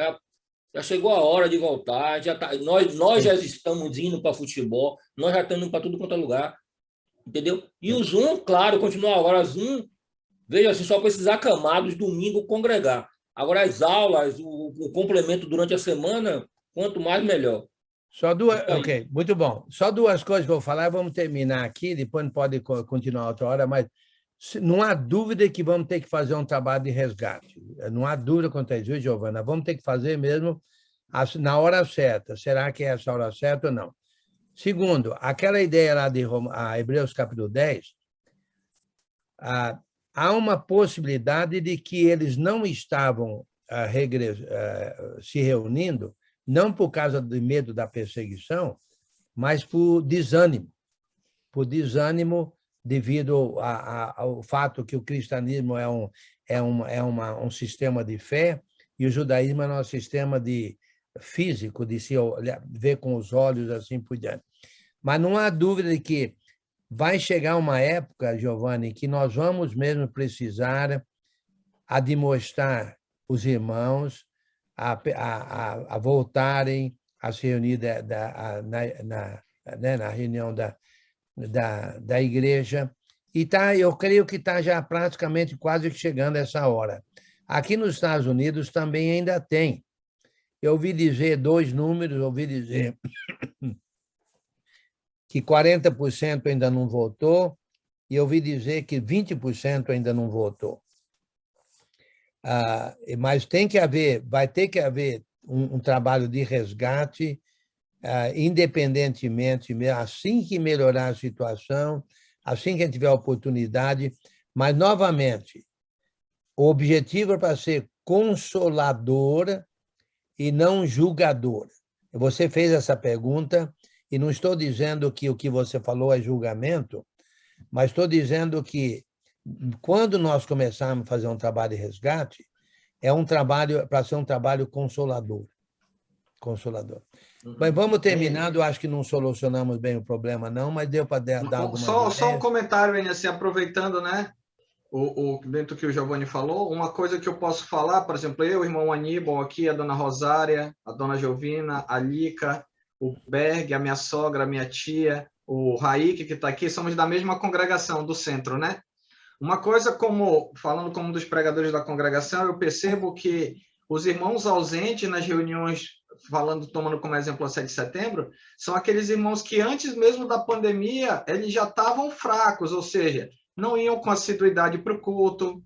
já chegou a hora de voltar. Nós já estamos indo para futebol. Nós já estamos indo para tudo quanto é lugar. Entendeu? E o Zoom, claro, continua agora. Zoom, veja assim, só precisar acamados, domingo, congregar. Agora, as aulas, o complemento durante a semana, quanto mais, melhor. Só duas, ok, muito bom. Só duas coisas que eu vou falar, vamos terminar aqui, depois não pode continuar outra hora, mas não há dúvida que vamos ter que fazer um trabalho de resgate. Não há dúvida quanto a isso, viu, Giovana? Vamos ter que fazer mesmo na hora certa. Será que é essa hora certa ou não? Segundo, aquela ideia lá de Hebreus capítulo 10, há uma possibilidade de que eles não estavam se reunindo, não por causa do medo da perseguição, mas por desânimo. Por desânimo devido ao fato que o cristianismo é um sistema de fé e o judaísmo é um sistema físico, de se ver com os olhos, assim por diante. Mas não há dúvida de que vai chegar uma época, Giovanni, que nós vamos mesmo precisar demonstrar os irmãos a voltarem a se reunir na reunião da igreja. E eu creio que está já praticamente quase chegando essa hora. Aqui nos Estados Unidos também ainda tem. Eu ouvi dizer 2 números, ouvi dizer que 40% ainda não votou, e ouvi dizer que 20% ainda não votou. Mas vai ter que haver um trabalho de resgate, independentemente, assim que melhorar a situação, assim que a gente tiver a oportunidade, mas, novamente, o objetivo é para ser consoladora e não julgadora. Você fez essa pergunta, e não estou dizendo que o que você falou é julgamento, mas estou dizendo que, quando nós começarmos a fazer um trabalho de resgate, é um trabalho para ser um trabalho consolador. Mas vamos terminando, eu acho que não solucionamos bem o problema, não, mas deu para dar alguma Só um comentário, assim, aproveitando, né? Dentro do que o Giovanni falou, uma coisa que eu posso falar, por exemplo, eu, o irmão Aníbal aqui, a dona Rosária, a dona Giovina, a Lica, o Berg, a minha sogra, a minha tia, o Raik, que está aqui, somos da mesma congregação do centro, né? Uma coisa, falando como um dos pregadores da congregação, eu percebo que os irmãos ausentes nas reuniões, tomando como exemplo a 7 de setembro, são aqueles irmãos que antes mesmo da pandemia, eles já estavam fracos, ou seja, não iam com assiduidade para o culto,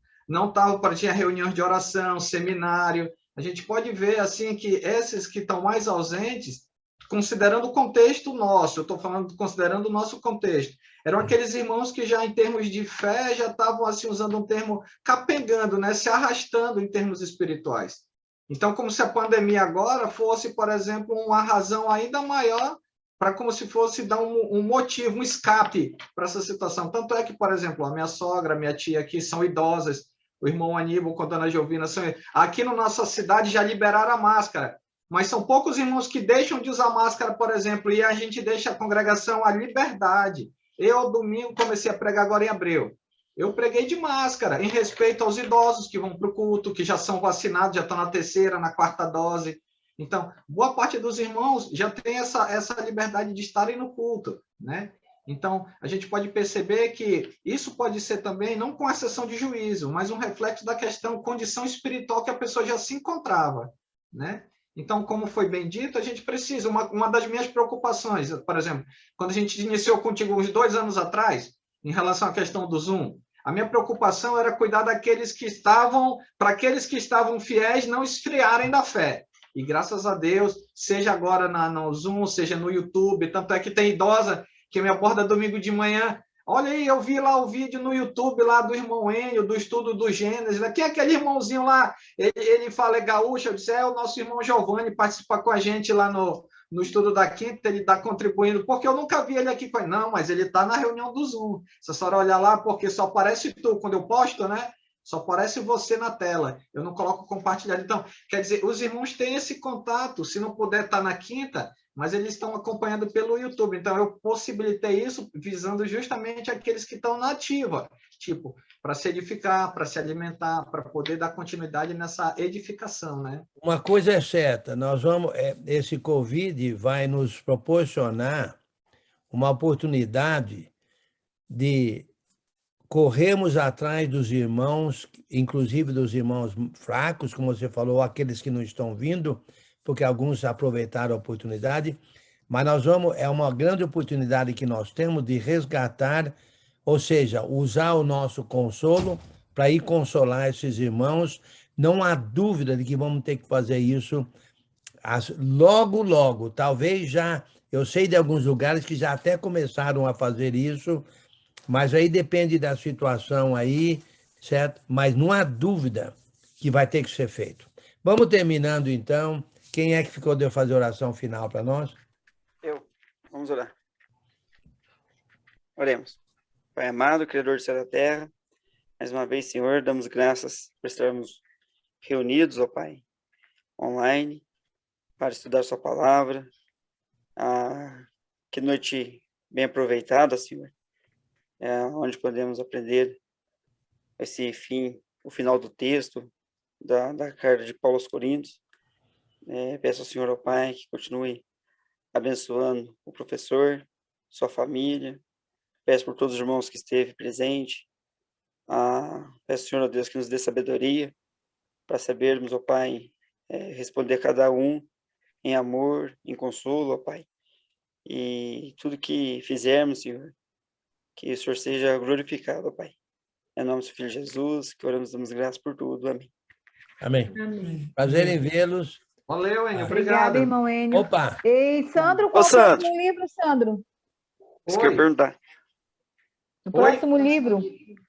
tinha reuniões de oração, seminário. A gente pode ver assim que esses que estão mais ausentes, considerando o contexto nosso, eu estou falando considerando o nosso contexto, eram aqueles irmãos que já, em termos de fé, já estavam assim, usando um termo capengando, né? Se arrastando em termos espirituais. Então, como se a pandemia agora fosse, por exemplo, uma razão ainda maior para como se fosse dar um motivo, um escape para essa situação. Tanto é que, por exemplo, a minha sogra, a minha tia aqui são idosas, o irmão Aníbal com a dona Giovina são... Aqui na nossa cidade já liberaram a máscara, mas são poucos irmãos que deixam de usar máscara, por exemplo, e a gente deixa a congregação à liberdade. Eu, domingo, comecei a pregar agora em abril. Eu preguei de máscara, em respeito aos idosos que vão para o culto, que já são vacinados, já estão na 3ª, na 4ª dose. Então, boa parte dos irmãos já tem essa liberdade de estarem no culto, né? Então, a gente pode perceber que isso pode ser também, não com exceção de juízo, mas um reflexo da condição espiritual que a pessoa já se encontrava, né? Então, como foi bem dito, a gente precisa, uma das minhas preocupações, por exemplo, quando a gente iniciou contigo uns 2 anos atrás, em relação à questão do Zoom, A minha preocupação era cuidar daqueles que estavam, para aqueles que estavam fiéis não esfriarem da fé. E graças a Deus, seja agora no Zoom, seja no YouTube, tanto é que tem idosa que me aborda domingo de manhã. Olha aí, eu vi lá o vídeo no YouTube lá do irmão Enio, do estudo do Gênesis. Quem é aquele irmãozinho lá? Ele fala, é gaúcho. Eu disse, é o nosso irmão Giovanni, participa com a gente lá no estudo da quinta, ele está contribuindo, porque eu nunca vi ele aqui. Não, mas ele está na reunião do Zoom. Se a senhora olhar lá, porque só aparece tu, quando eu posto, né? Só aparece você na tela. Eu não coloco compartilhado. Então, quer dizer, os irmãos têm esse contato. Se não puder estar na quinta, mas eles estão acompanhando pelo YouTube. Então, eu possibilitei isso visando justamente aqueles que estão na ativa. Tipo, para se edificar, para se alimentar, para poder dar continuidade nessa edificação, né? Uma coisa é certa, esse Covid vai nos proporcionar uma oportunidade de corrermos atrás dos irmãos, inclusive dos irmãos fracos, como você falou, aqueles que não estão vindo, porque alguns aproveitaram a oportunidade, mas é uma grande oportunidade que nós temos de resgatar, ou seja, usar o nosso consolo para ir consolar esses irmãos. Não há dúvida de que vamos ter que fazer isso logo, logo. Talvez já, eu sei de alguns lugares que já até começaram a fazer isso, mas aí depende da situação aí, certo? Mas não há dúvida que vai ter que ser feito. Vamos terminando, então. Quem é que ficou de fazer a oração final para nós? Eu. Vamos orar. Oremos. Pai amado, Criador do céu e da terra, mais uma vez, Senhor, damos graças por estarmos reunidos, ó Pai, online, para estudar sua palavra. Que noite bem aproveitada, Senhor, onde podemos aprender o final do texto da carta de Paulo aos Coríntios. Peço ao Senhor, ó Pai, que continue abençoando o professor, sua família. Peço por todos os irmãos que esteve presente. Peço ao Senhor, ó Deus, que nos dê sabedoria para sabermos, ó Pai, responder a cada um em amor, em consolo, ó Pai. E tudo que fizermos, Senhor, que o Senhor seja glorificado, ó Pai. Em nome do seu Filho Jesus, que oramos e damos graças por tudo. Amém. Amém. Amém. Prazer em vê-los. Valeu, Enio. Obrigada, Obrigado. irmão Enio. Opa! Ei, Sandro, qual o Sandro. próximo livro, Sandro? Isso que eu ia perguntar. O próximo livro.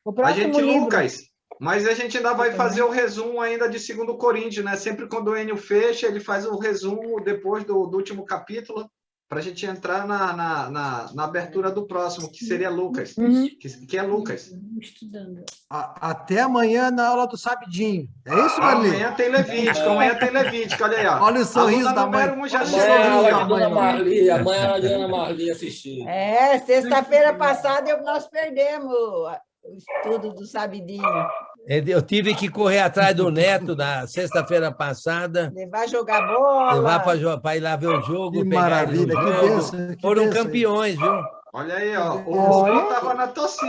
O A próximo gente, livro. Lucas, mas a gente ainda vai fazer o resumo ainda de 2 Coríntios, né? Sempre quando o Enio fecha, ele faz o resumo depois do último capítulo, para a gente entrar na abertura do próximo, que seria Lucas, que é Lucas. Estudando. Até amanhã na aula do Sabidinho. É isso, Marli? Amanhã tem Levítico, olha aí, ó. Olha o sorriso Aluna da mãe. número 1 já Olha o chegou. sorriso da Amanhã mãe. a Dona Marli assistir. Sexta-feira passada nós perdemos o estudo do Sabidinho. Eu tive que correr atrás do neto na sexta-feira passada, Levar jogar bola. levar para ir lá ver o jogo, Que pegar ele no maravilha, que jogo. bênção, que Foram bênção. campeões, viu? Olha aí, ó. O Paulo estava na torcida.